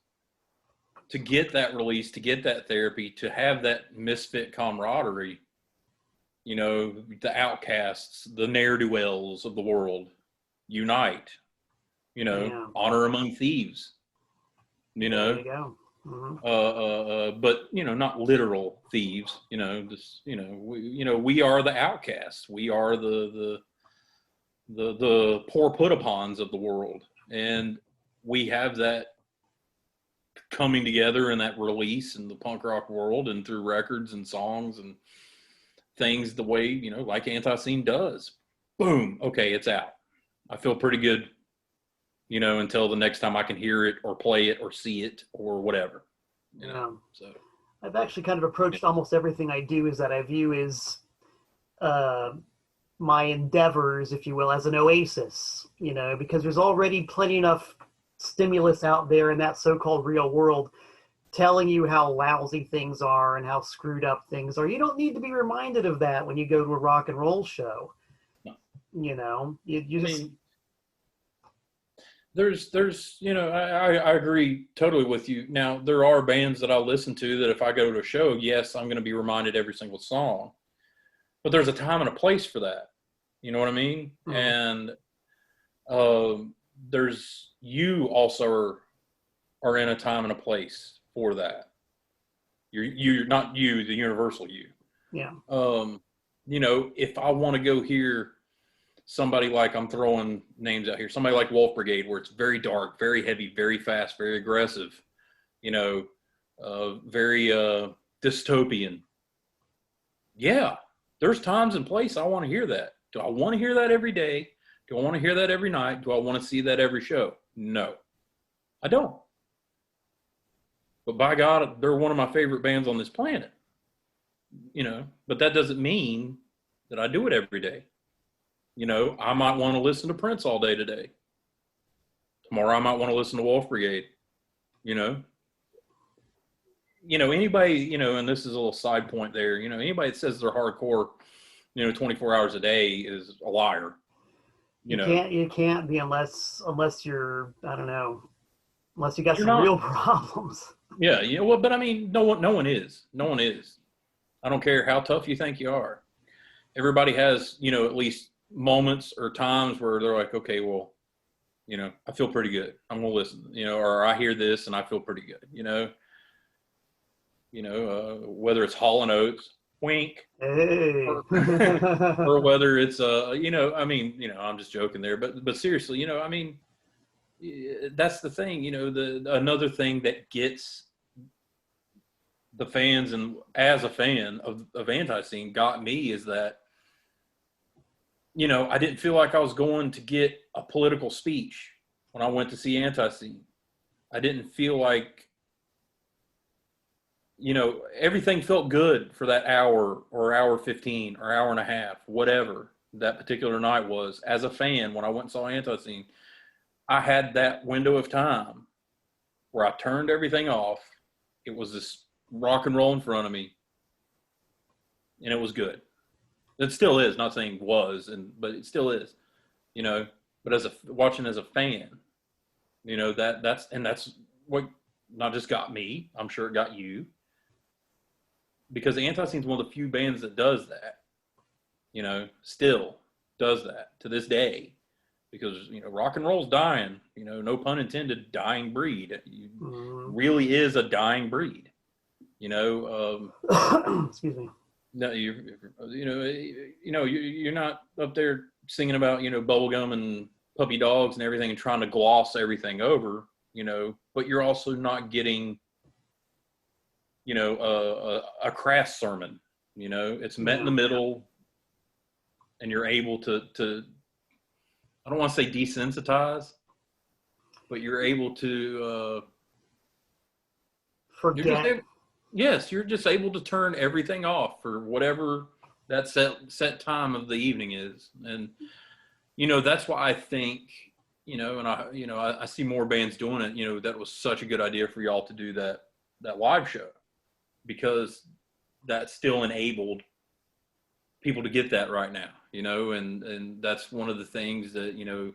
S2: to get that release, to get that therapy, to have that misfit camaraderie, you know, the outcasts, the ne'er-do-wells of the world, unite, you know, honor among thieves, you know.
S1: There you go.
S2: But you know, not literal thieves, you know, just, you know, we are the outcasts. We are the poor put-upons of the world. And we have that coming together in that release in the punk rock world and through records and songs and things the way, you know, like ANTiSEEN does. Boom. Okay, it's out. I feel pretty good, you know, until the next time I can hear it or play it or see it or whatever. You know? So
S1: I've actually kind of approached almost everything I do is that I view as my endeavors, if you will, as an oasis, you know, because there's already plenty enough stimulus out there in that so-called real world telling you how lousy things are and how screwed up things are. You don't need to be reminded of that when you go to a rock and roll show.
S2: No.
S1: You know, you just...
S2: mean, there's, you know, I agree totally with you. Now, there are bands that I listen to that if I go to a show, yes, I'm going to be reminded every single song. But there's a time and a place for that. You know what I mean? And you also are in a time and a place for that. You're not you, the universal you.
S1: Yeah.
S2: You know, if I want to go hear somebody like, I'm throwing names out here, somebody like Wolf Brigade, where it's very dark, very heavy, very fast, very aggressive, you know, very dystopian. Yeah, there's times and place I want to hear that. Do I want to hear that every day? Do I want to hear that every night? Do I want to see that every show? No, I don't. But by God, they're one of my favorite bands on this planet. You know, but that doesn't mean that I do it every day. You know, I might want to listen to Prince all day today. Tomorrow I might want to listen to Wolf Brigade. You know, anybody, you know, and this is a little side point there, you know, anybody that says they're hardcore, you know, 24 hours a day is a liar.
S1: You can't be unless you're, I don't know, unless you got some real problems.
S2: Yeah, you know, well, but I mean, no one is. I don't care how tough you think you are. Everybody has, you know, at least moments or times where they're like, okay, well, you know, I feel pretty good. I'm gonna listen, you know, or I hear this and I feel pretty good, you know. Whether it's Hall & Oates, wink,
S1: hey.
S2: or whether it's you know, I mean, you know, I'm just joking there, but seriously, you know, I mean, that's the thing, you know, another thing that gets the fans, and as a fan of ANTiSEEN, got me is that, you know, I didn't feel like I was going to get a political speech when I went to see ANTiSEEN. I didn't feel like, you know, everything felt good for that hour or hour 15 or hour and a half, whatever that particular night was. As a fan, when I went and saw ANTiSEEN, I had that window of time where I turned everything off. It was this rock and roll in front of me, and it was good. It still is, not saying was, but it still is, you know. But watching as a fan, you know, that's what not just got me. I'm sure it got you, because ANTiSEEN is one of the few bands that does that. You know, still does that to this day, because, you know, rock and roll's dying. You know, no pun intended, dying breed. It really is a dying breed. You know,
S1: excuse me.
S2: No, you're not up there singing about, you know, bubblegum and puppy dogs and everything and trying to gloss everything over, you know, but you're also not getting, you know, a crass sermon. You know, it's met in the middle, and you're able to I don't want to say desensitize, but you're able to
S1: forget.
S2: You're just able to turn everything off for whatever that set time of the evening is. And, you know, that's why I think, you know, and I see more bands doing it. You know, that was such a good idea for y'all to do that live show, because that still enabled people to get that right now, you know, and that's one of the things that, you know,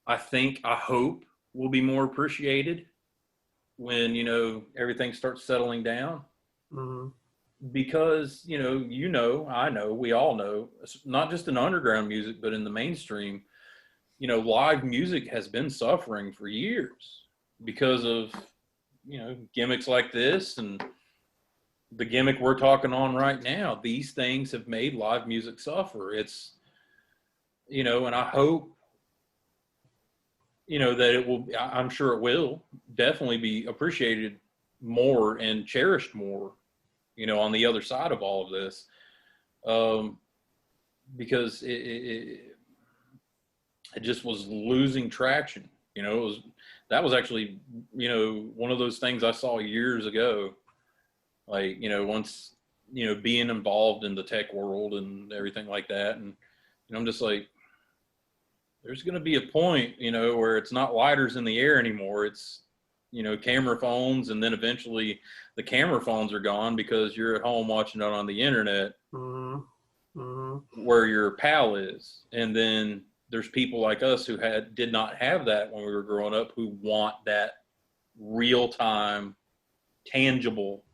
S2: I hope will be more appreciated when, you know, everything starts settling down. because, I know, we all know, not just in underground music, but in the mainstream, live music has been suffering for years because of, gimmicks like this and the gimmick we're talking on right now. These things have made live music suffer. It's, and I hope, that it will, I'm sure it will definitely be appreciated more and cherished more, on the other side of all of this. Because it just was losing traction. That was actually, one of those things I saw years ago. Like, once, being involved in the tech world and everything like that. And, I'm just like, there's going to be a point, where it's not lighters in the air anymore. It's, camera phones. And then eventually the camera phones are gone because you're at home watching it on the internet, where your pal is. And then there's people like us who did not have that when we were growing up, who want that real time, tangible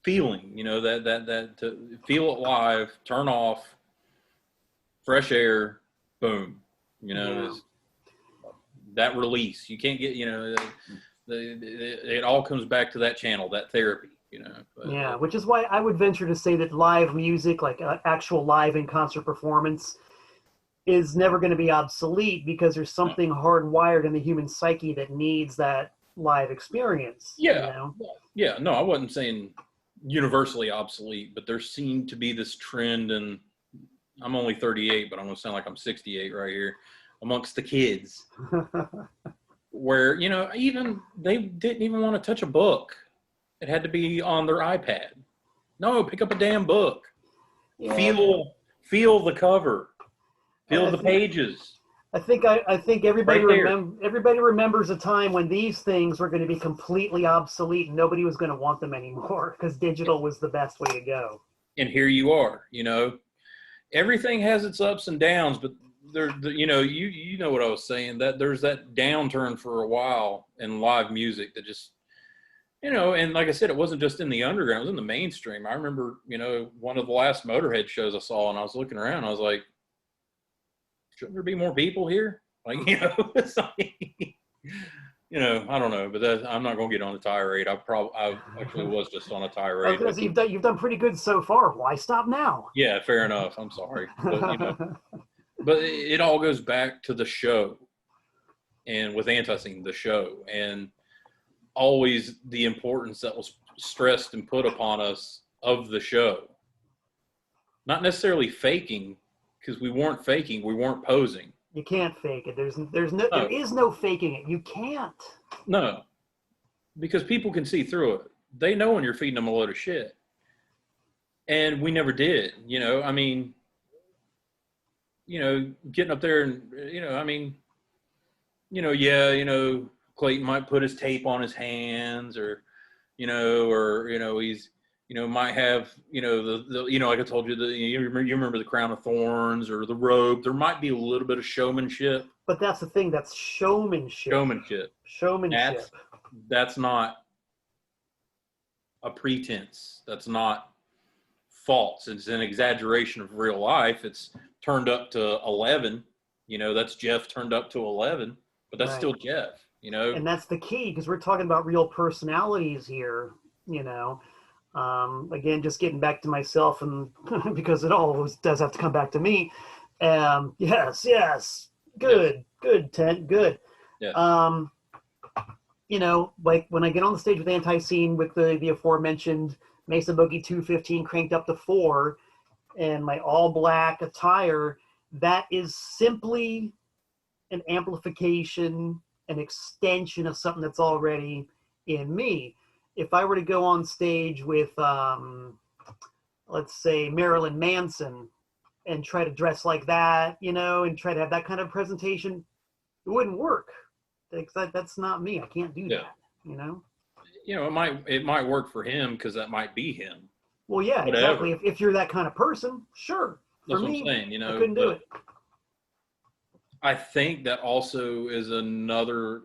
S2: feeling, that to feel it live, turn off, fresh air, boom, that release. You can't get, it all comes back to that channel, that therapy, But,
S1: which is why I would venture to say that live music, like actual live in concert performance, is never going to be obsolete, because there's something hardwired in the human psyche that needs that live experience.
S2: Yeah. No, I wasn't saying universally obsolete, but there seemed to be this trend, and I'm only 38, but I'm going to sound like I'm 68 right here, amongst the kids, where, even they didn't even want to touch a book. It had to be on their iPad. No, pick up a damn book. Yeah. Feel the cover. Feel the pages.
S1: I think everybody everybody remembers a time when these things were going to be completely obsolete and nobody was going to want them anymore, because digital was the best way to go.
S2: And here you are. Everything has its ups and downs, but there, you know what I was saying, that there's that downturn for a while in live music that just, and like I said, it wasn't just in the underground, it was in the mainstream. I remember, one of the last Motorhead shows I saw, and I was looking around, I was like, shouldn't there be more people here? Like, it's like, I don't know, but I'm not going to get on a tirade. I actually was just on a tirade.
S1: You've done pretty good so far. Why stop now?
S2: Yeah, fair enough. I'm sorry. But, but it all goes back to the show, and with ANTiSEEN, the show, and always the importance that was stressed and put upon us of the show. Not necessarily faking, because we weren't faking, we weren't posing.
S1: You can't fake it. There is no faking it. You can't.
S2: No, because people can see through it. They know when you're feeding them a load of shit, and we never did. Getting up there and Clayton might put his tape on his hands, or he's might have, like I told you, you remember the crown of thorns or the robe. There might be a little bit of showmanship.
S1: But that's the thing. That's showmanship.
S2: That's not a pretense. That's not false. It's an exaggeration of real life. It's turned up to 11. That's Jeff turned up to 11. But that's still Jeff,
S1: And that's the key, because we're talking about real personalities here, Again, just getting back to myself, and because it always does have to come back to me. Yes. Good, Tent, good.
S2: Yeah.
S1: Like when I get on the stage with ANTiSEEN with the aforementioned Mesa Boogie 215 cranked up to 4 and my all black attire, that is simply an amplification, an extension of something that's already in me. If I were to go on stage with, let's say, Marilyn Manson and try to dress like that, and try to have that kind of presentation, it wouldn't work. That's not me. I can't do that,
S2: It might work for him because that might be him.
S1: Well, yeah, whatever. Exactly. If you're that kind of person, sure.
S2: That's what I'm saying,
S1: I couldn't do it.
S2: I think that also is another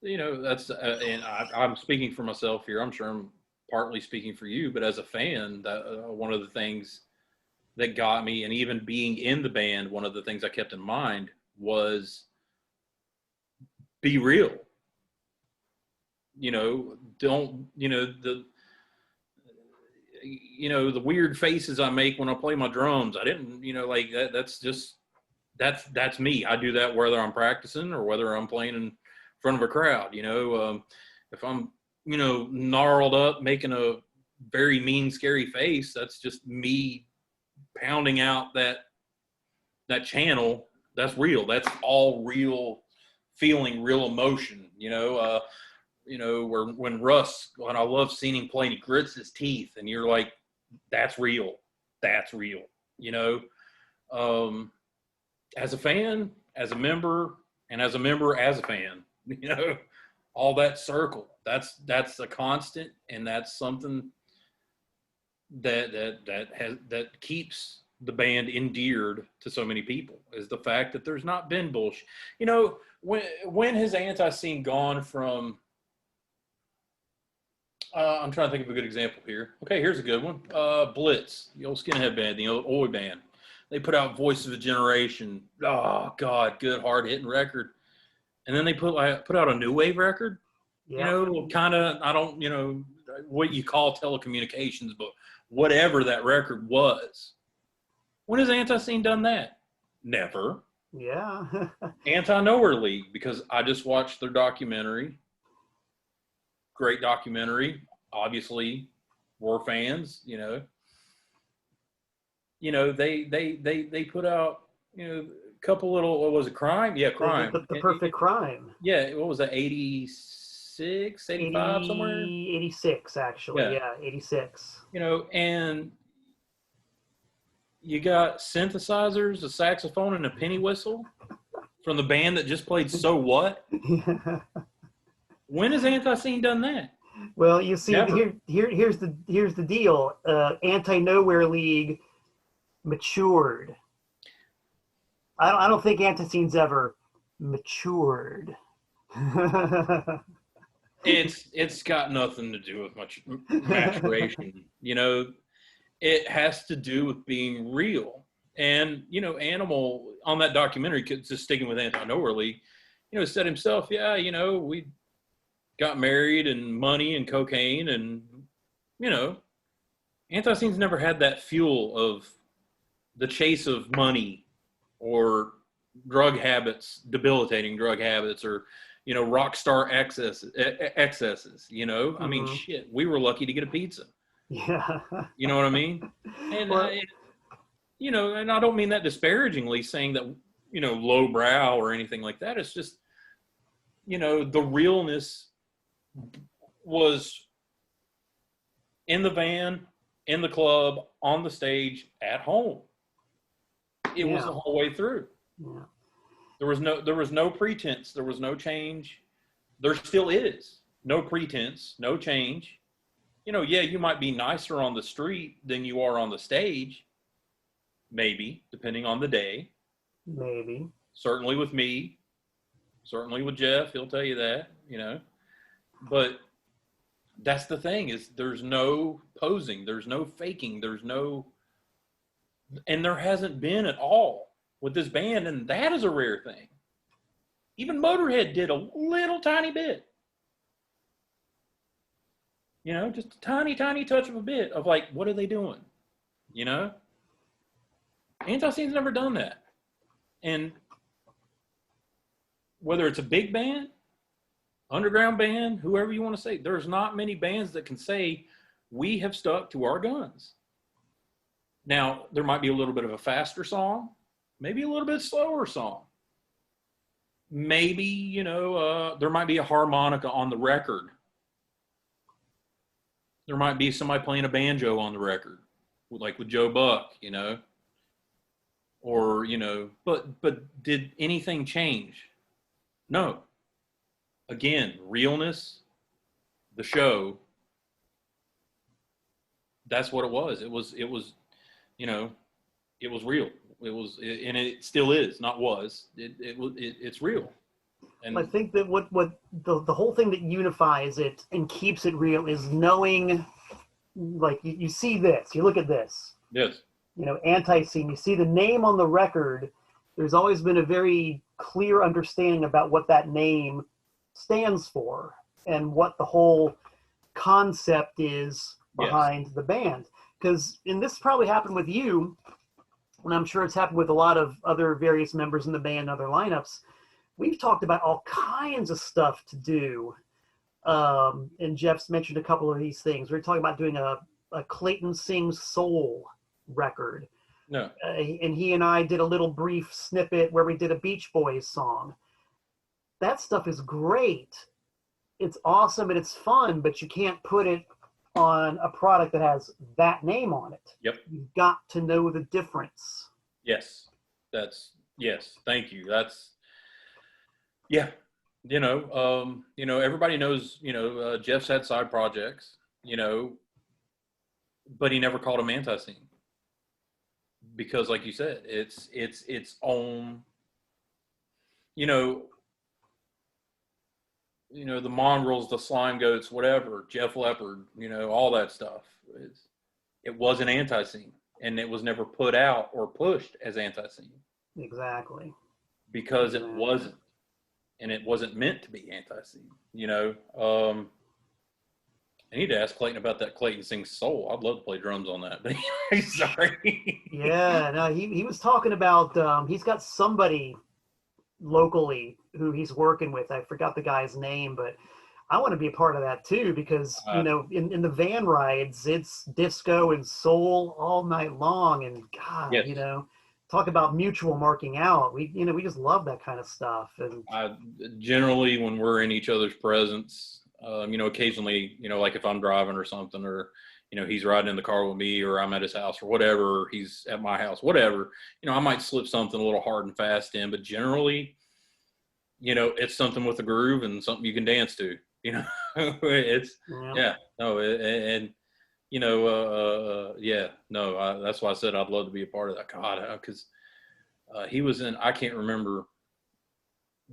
S2: you know, that's and I'm speaking for myself here. I'm sure I'm partly speaking for you, but as a fan, that one of the things that got me, and even being in the band, one of the things I kept in mind was be real. You know, don't, you know, the weird faces I make when I play my drums. I didn't, you know, like that. That's just that's me. I do that whether I'm practicing or whether I'm playing in front of a crowd. You know, if I'm, you know, gnarled up, making a very mean, scary face, that's just me pounding out that channel. That's real. That's all real feeling, real emotion. You know, when I love seeing him play, and he grits his teeth, and you're like, that's real. That's real. You know, as a fan, as a member, and as a member, as a fan, you know, all that circle, that's a constant, and that's something that keeps the band endeared to so many people, is the fact that there's not been bullshit. You know, when has ANTiSEEN gone from, I'm trying to think of a good example here. Okay, here's a good one. Blitz, the old Skinhead band, the old Oi band. They put out Voice of a Generation. Oh, God, good, hard-hitting record. And then they put out a new wave record.
S1: Yeah.
S2: You know, kind of, I don't, you know, what you call telecommunications, but whatever that record was. When has ANTiSEEN done that? Never.
S1: Yeah.
S2: Anti-Nowhere League, because I just watched their documentary. Great documentary. Obviously, we're fans, you know. You know, they put out, you know, a couple little, what was it, Crime? Yeah, Crime.
S1: The Perfect Crime.
S2: Yeah, what was that, 86, 85, somewhere?
S1: 86, actually. Yeah, 86.
S2: You know, and you got synthesizers, a saxophone, and a penny whistle from the band that just played So What? When has ANTiSEEN done that?
S1: Well, you see,
S2: Never.
S1: here's the deal. Anti-Nowhere League matured. I don't think ANTiSEEN's ever matured.
S2: It's got nothing to do with much maturation. You know, it has to do with being real. And, you know, Animal, on that documentary, just sticking with Anti-Nowhere League, you know, said himself, yeah, you know, we got married and money and cocaine, and, you know, ANTiSEEN's never had that fuel of the chase of money or drug habits, debilitating drug habits, or, you know, rock star excesses, you know. I mean, shit, we were lucky to get a pizza.
S1: Yeah.
S2: You know what I mean? And,
S1: well,
S2: you know, and I don't mean that disparagingly, saying that, you know, lowbrow or anything like that. It's just, you know, the realness was in the van, in the club, on the stage, at home. It was the whole way through.
S1: Yeah.
S2: There was no pretense. There was no change. There still is no pretense, no change. You know, yeah, you might be nicer on the street than you are on the stage. Maybe, depending on the day.
S1: Maybe.
S2: Certainly with me. Certainly with Jeff. He'll tell you that, you know. But that's the thing, is there's no posing. There's no faking. And there hasn't been at all with this band, and that is a rare thing. Even Motorhead did a little tiny bit. You know, just a tiny, tiny touch of a bit of like, what are they doing? You know? ANTiSEEN's never done that. And whether it's a big band, underground band, whoever you want to say, there's not many bands that can say, we have stuck to our guns. Now, there might be a little bit of a faster song, maybe a little bit slower song. Maybe, you know, there might be a harmonica on the record. There might be somebody playing a banjo on the record, like with Joe Buck, you know. Or, you know, but did anything change? No. Again, realness, the show, that's what it was. It was, you know, it was real. And it still is, not was. It's real. And
S1: I think that what the whole thing that unifies it and keeps it real is knowing, like you see this, you look at this,
S2: yes,
S1: you know, ANTiSEEN, you see the name on the record. There's always been a very clear understanding about what that name stands for and what the whole concept is behind the band. Because, and this probably happened with you, and I'm sure it's happened with a lot of other various members in the band, other lineups. We've talked about all kinds of stuff to do. And Jeff's mentioned a couple of these things. We're talking about doing a Clayton Sings Soul record.
S2: no,
S1: And he and I did a little brief snippet where we did a Beach Boys song. That stuff is great. It's awesome and it's fun, but you can't put it on a product that has that name on it.
S2: Yep.
S1: You've got to know the difference.
S2: yes, yes. Thank you. That's yeah. Everybody knows. Jeff's had side projects. But he never called them ANTiSEEN because, like you said, it's its own. The mongrels, the slime goats, whatever, Jeff Leopard, all that stuff. It wasn't ANTiSEEN, and it was never put out or pushed as ANTiSEEN.
S1: Exactly.
S2: Because it wasn't, and it wasn't meant to be ANTiSEEN. I need to ask Clayton about that Clayton Sings Soul. I'd love to play drums on that. But anyway, sorry.
S1: Yeah, no, he was talking about, he's got somebody locally who he's working with. I forgot the guy's name, but I want to be a part of that too, because in the van rides, it's disco and soul all night long, and God,
S2: yes.
S1: Talk about mutual marking out. We just love that kind of stuff. And
S2: generally, when we're in each other's presence, occasionally, like if I'm driving or something, or he's riding in the car with me, or I'm at his house or whatever, or he's at my house, whatever, I might slip something a little hard and fast in, but generally, it's something with a groove and something you can dance to, it's, yeah, no, that's why I said I'd love to be a part of that. God, because he was in, I can't remember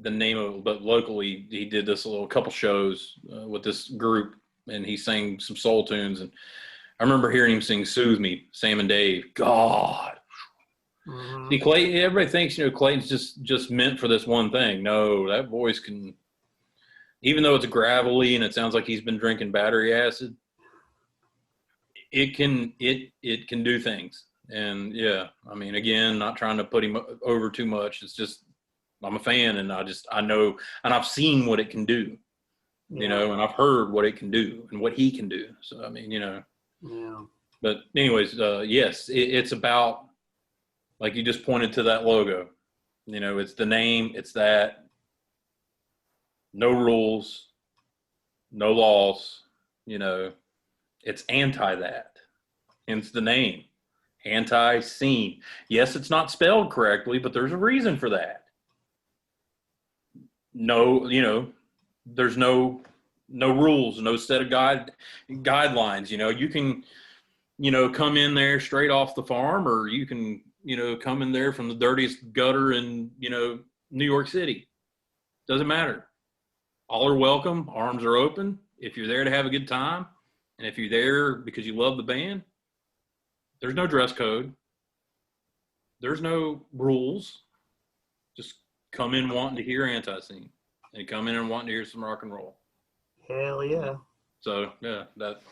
S2: the name of it, but locally he did this a couple shows with this group, and he sang some soul tunes, and I remember hearing him sing "Soothe Me," Sam and Dave. God, see, Clayton. Everybody thinks Clayton's just meant for this one thing. No, that voice can, even though it's gravelly and it sounds like he's been drinking battery acid, it can do things. And yeah, I mean, again, not trying to put him over too much. It's just I'm a fan, and I know, and I've seen what it can do, and I've heard what it can do and what he can do. So, I mean, Yeah. But anyways, yes, it's about, like you just pointed to that logo, it's the name, it's that, no rules, no laws, it's anti that, hence the name, ANTiSEEN. Yes, it's not spelled correctly, but there's a reason for that. No, there's no rules, no set of guidelines. You can, come in there straight off the farm, or you can, come in there from the dirtiest gutter in, New York City. Doesn't matter. All are welcome. Arms are open. If you're there to have a good time, and if you're there because you love the band, there's no dress code. There's no rules. Just come in wanting to hear ANTiSEEN, and come in and wanting to hear some rock and roll.
S1: Hell yeah.
S2: So yeah, that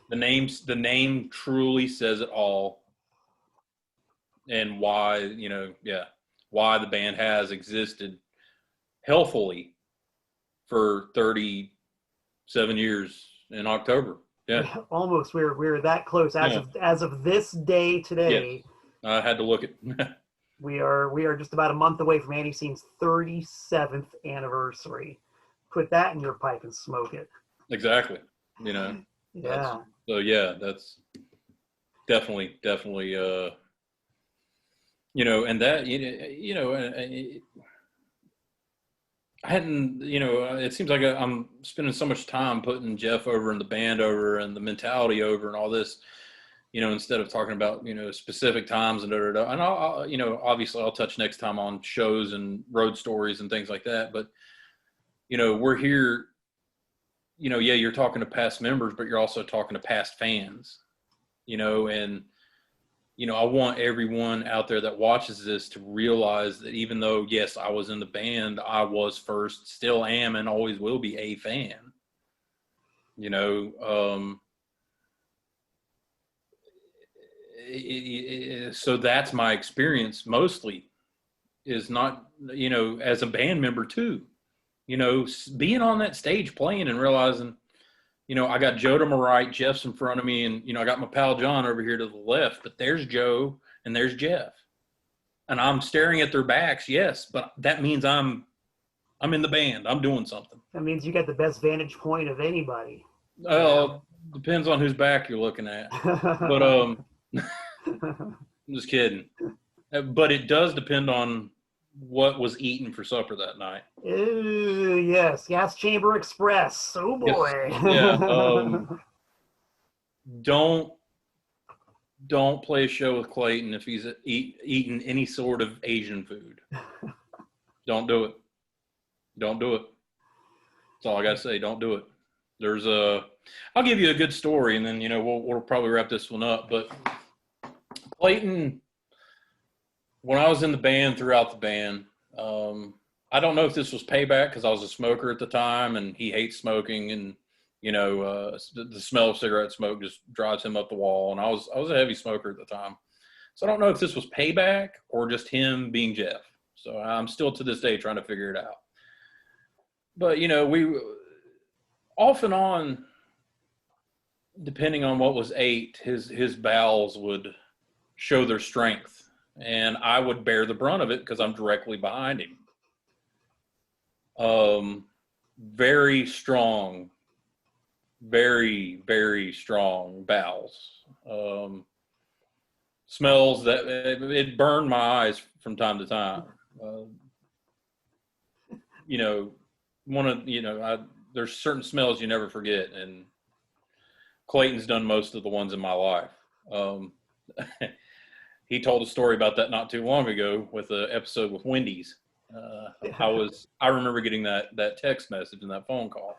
S2: the name truly says it all, and why why the band has existed healthfully for 37 years in October. Yeah.
S1: Almost. We're that close as of this day today.
S2: Yes. I had to look at.
S1: We are just about a month away from ANTiSEEN's 37th anniversary. Put that in your pipe and smoke it.
S2: Exactly.
S1: Yeah.
S2: So yeah, that's definitely, and that, I hadn't, it seems like I'm spending so much time putting Jeff over and the band over and the mentality over and all this, instead of talking about, specific times and and obviously I'll touch next time on shows and road stories and things like that. But, we're here, yeah, you're talking to past members, but you're also talking to past fans, and, I want everyone out there that watches this to realize that even though, yes, I was in the band, I was first, still am, and always will be a fan, so that's my experience mostly, is not, as a band member too, being on that stage playing and realizing, I got Joe to my right, Jeff's in front of me, and, I got my pal John over here to the left, but there's Joe and there's Jeff. And I'm staring at their backs, yes, but that means I'm in the band. I'm doing something.
S1: That means you got the best vantage point of anybody.
S2: Depends on whose back you're looking at. But I'm just kidding. But it does depend on what was eaten for supper that night.
S1: Ooh, yes, Gas Chamber Express. Oh boy.
S2: Yes. Yeah. Don't play a show with Clayton if he's eating any sort of Asian food. Don't do it. Don't do it. That's all I gotta say. Don't do it. I'll give you a good story, and then we'll probably wrap this one up. But Clayton, when I was in the band, throughout the band, I don't know if this was payback because I was a smoker at the time, and he hates smoking, and the smell of cigarette smoke just drives him up the wall. And I was a heavy smoker at the time, so I don't know if this was payback or just him being Jeff. So I'm still to this day trying to figure it out. But we off and on, depending on what was ate, his bowels would show their strength, and I would bear the brunt of it because I'm directly behind him. Very strong, very, very strong bowels. Smells that it burned my eyes from time to time. There's certain smells you never forget, and Clayton's done most of the ones in my life. He told a story about that not too long ago with an episode with Wendy's. I remember getting that text message and that phone call.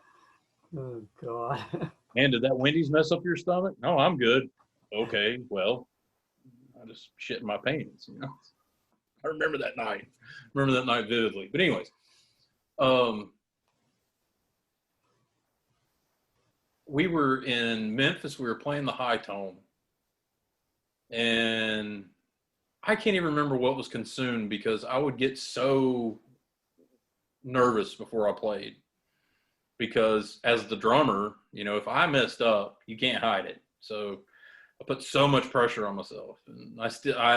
S1: Oh God.
S2: Man, did that Wendy's mess up your stomach? No, I'm good. Okay, well, I just shit in my pants, I remember that night. Vividly. But anyways, we were in Memphis. We were playing the high tone, and I can't even remember what was consumed because I would get so nervous before I played. Because as the drummer, if I messed up, you can't hide it. So I put so much pressure on myself, and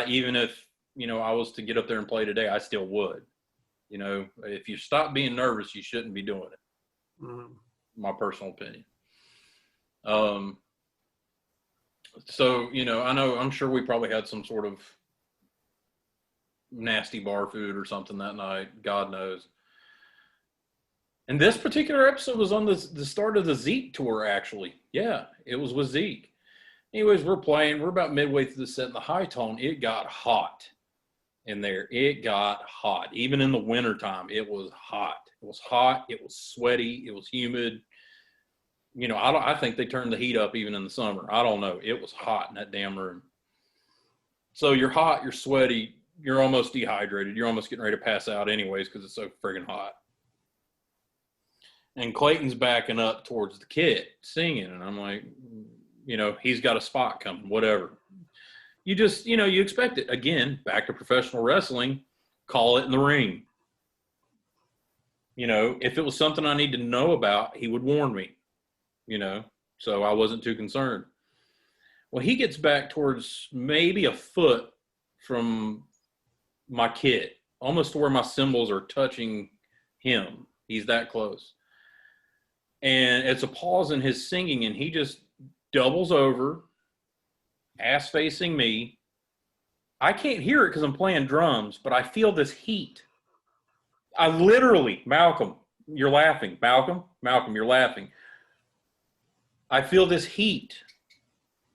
S2: even if I was to get up there and play today, I still would. If you stop being nervous, you shouldn't be doing it. Mm-hmm. My personal opinion. So, I'm sure we probably had some sort of nasty bar food or something that night. God knows. And this particular episode was on the start of the Zeke tour, actually. Yeah, it was with Zeke. Anyways, we're playing. We're about midway through the set in the high tone. It got hot in there. It got hot. Even in the wintertime, it was hot. It was hot. It was sweaty. It was humid. I think they turned the heat up even in the summer. I don't know. It was hot in that damn room. So you're hot, you're sweaty, you're almost dehydrated. You're almost getting ready to pass out anyways because it's so friggin' hot. And Clayton's backing up towards the kit singing. And I'm like, he's got a spot coming, whatever. You just, you expect it. Again, back to professional wrestling, call it in the ring. If it was something I need to know about, he would warn me. So I wasn't too concerned. Well, he gets back towards maybe a foot from my kit, almost to where my cymbals are touching him. He's that close. And it's a pause in his singing, and he just doubles over, ass facing me. I can't hear it because I'm playing drums, but I feel this heat. I literally, Malcolm, you're laughing. Malcolm, you're laughing. I feel this heat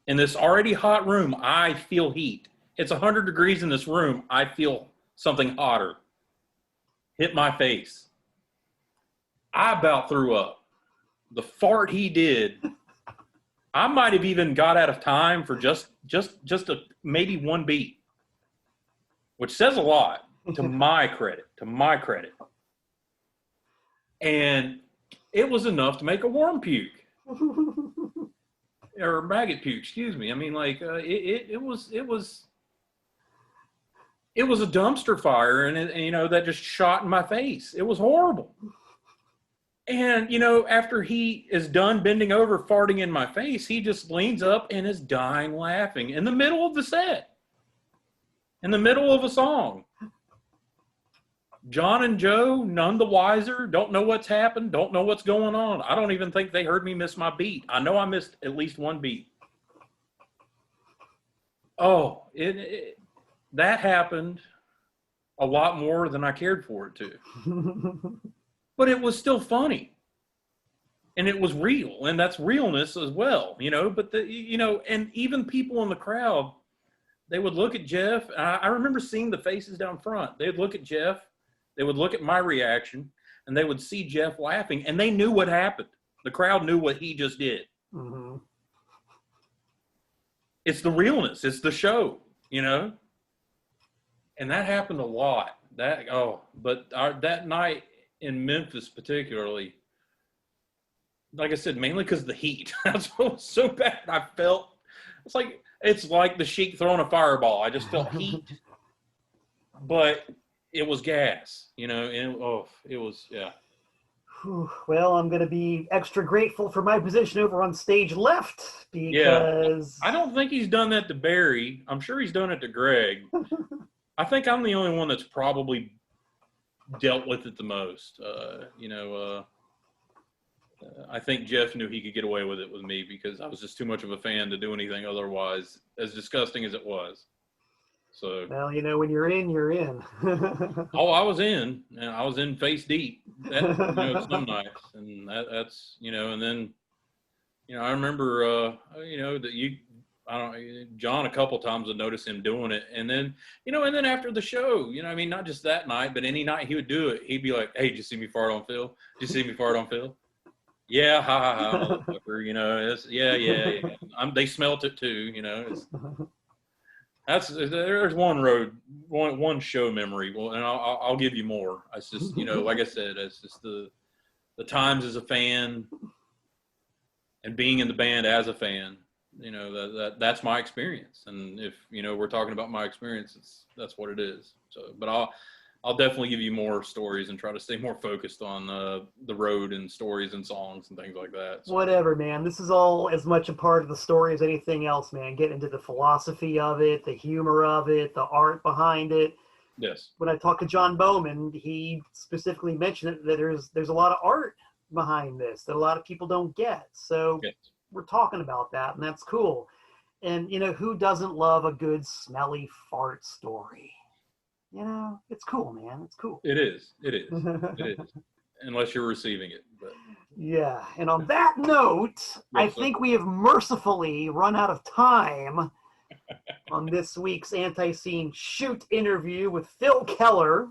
S2: In this already hot room, I feel heat. It's 100 degrees in this room. I feel something hotter hit my face. I about threw up. The fart he did, I might have even got out of time for just maybe one beat, which says a lot to my credit. And it was enough to make a worm puke. Or maggot puke, excuse me. I mean, like it was a dumpster fire, and that just shot in my face. It was horrible. And after he is done bending over, farting in my face, he just leans up and is dying laughing in the middle of the set, in the middle of a song. John and Joe, none the wiser, don't know what's happened, don't know what's going on. I don't even think they heard me miss my beat. I know I missed at least one beat. Oh, that happened a lot more than I cared for it to. But it was still funny. And it was real. And that's realness as well, But, and even people in the crowd, they would look at Jeff. I remember seeing the faces down front. They'd look at Jeff. They would look at my reaction. And they would see Jeff laughing. And they knew what happened. The crowd knew what he just did. Mm-hmm. It's the realness. It's the show, And that happened a lot. But that night in Memphis particularly, like I said, mainly because of the heat. That's what was so bad. I felt it's like the Sheik throwing a fireball. I just felt heat, but it was gas, and it was, yeah.
S1: Well, I'm going to be extra grateful for my position over on stage left because
S2: I don't think he's done that to Barry. I'm sure he's done it to Greg. I think I'm the only one that's probably dealt with it the most. I think Jeff knew he could get away with it with me because I was just too much of a fan to do anything otherwise, as disgusting as it was. So,
S1: well, when you're in, you're in.
S2: Oh, I was in, and I was in face deep. Some nights, and that's and then, I remember, that John a couple times would notice him doing it, and then, and then after the show, not just that night, but any night he would do it, he'd be like, "Hey, did you see me fart on Phil? Did you see me fart on Phil? Yeah, ha ha ha, motherfucker, it's, yeah. They smelt it too, there's one show memory. Well, and I'll give you more. It's just, like I said, it's just the times as a fan and being in the band as a fan, that's my experience. And if, we're talking about my experience, that's what it is. So, but I'll definitely give you more stories and try to stay more focused on the road and stories and songs and things like that. So.
S1: Whatever, man. This is all as much a part of the story as anything else, man. Get into the philosophy of it, the humor of it, the art behind it.
S2: Yes.
S1: When I talked to John Bowman, he specifically mentioned it, that there's a lot of art behind this that a lot of people don't get. So yes. We're talking about that, and that's cool. And, who doesn't love a good smelly fart story? It's cool, man. It's cool.
S2: It is. It is. Unless you're receiving it. But.
S1: Yeah. And on that note, yes, I think we have mercifully run out of time on this week's ANTiSEEN Shoot interview with Phil Keller.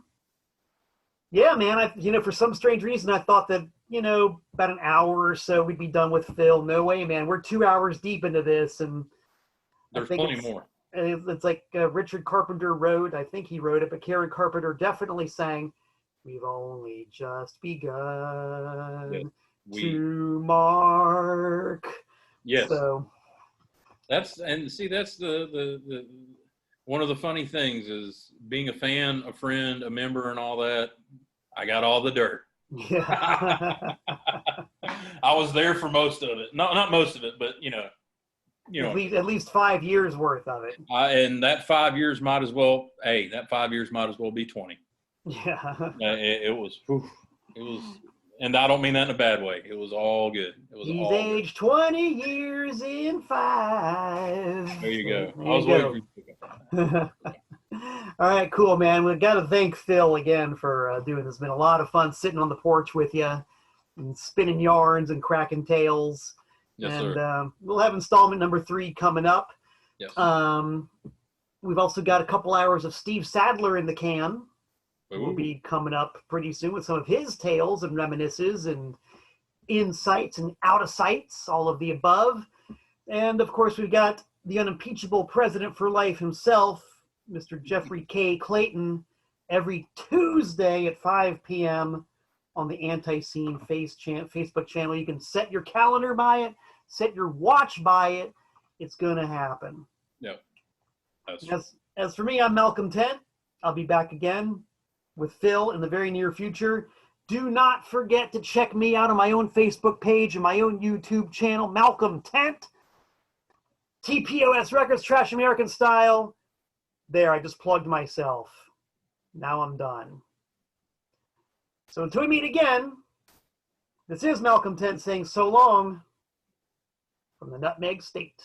S1: Yeah, man. For some strange reason, I thought that, about an hour or so we'd be done with Phil. No way, man. We're 2 hours deep into this, and
S2: there's plenty more.
S1: It's like Richard Carpenter wrote, I think he wrote it, but Karen Carpenter definitely sang, "We've only just begun to mark."
S2: Yes.
S1: So
S2: that's the one of the funny things is being a fan, a friend, a member, and all that. I got all the dirt. Yeah. I was there for most of it. Not most of it, but
S1: at least 5 years worth of it.
S2: And that 5 years might as well be 20.
S1: Yeah.
S2: It was, and I don't mean that in a bad way. It was all good. It was.
S1: He's aged 20 years in 5.
S2: There you go. I was waiting for you.
S1: All right, cool, man. We've got to thank Phil again for doing this. It's been a lot of fun sitting on the porch with you and spinning yarns and cracking tales.
S2: Yes,
S1: and
S2: sir.
S1: we'll have installment number 3 coming up.
S2: Yes.
S1: We've also got a couple hours of Steve Sadler in the can. Will
S2: Ooh.
S1: be coming up pretty soon with some of his tales and reminiscences and insights and out of sights, all of the above. And of course, we've got the unimpeachable president for life himself, Mr. Jeffrey K. Clayton, every Tuesday at 5 p.m. on the ANTiSEEN Facebook channel. You can set your calendar by it, set your watch by it. It's going to happen.
S2: Yep.
S1: As for me, I'm Malcolm Tent. I'll be back again with Phil in the very near future. Do not forget to check me out on my own Facebook page and my own YouTube channel, Malcolm Tent. TPOS Records, Trash American Style. There, I just plugged myself. Now I'm done. So until we meet again, this is Malcolm Tent saying so long from the Nutmeg State.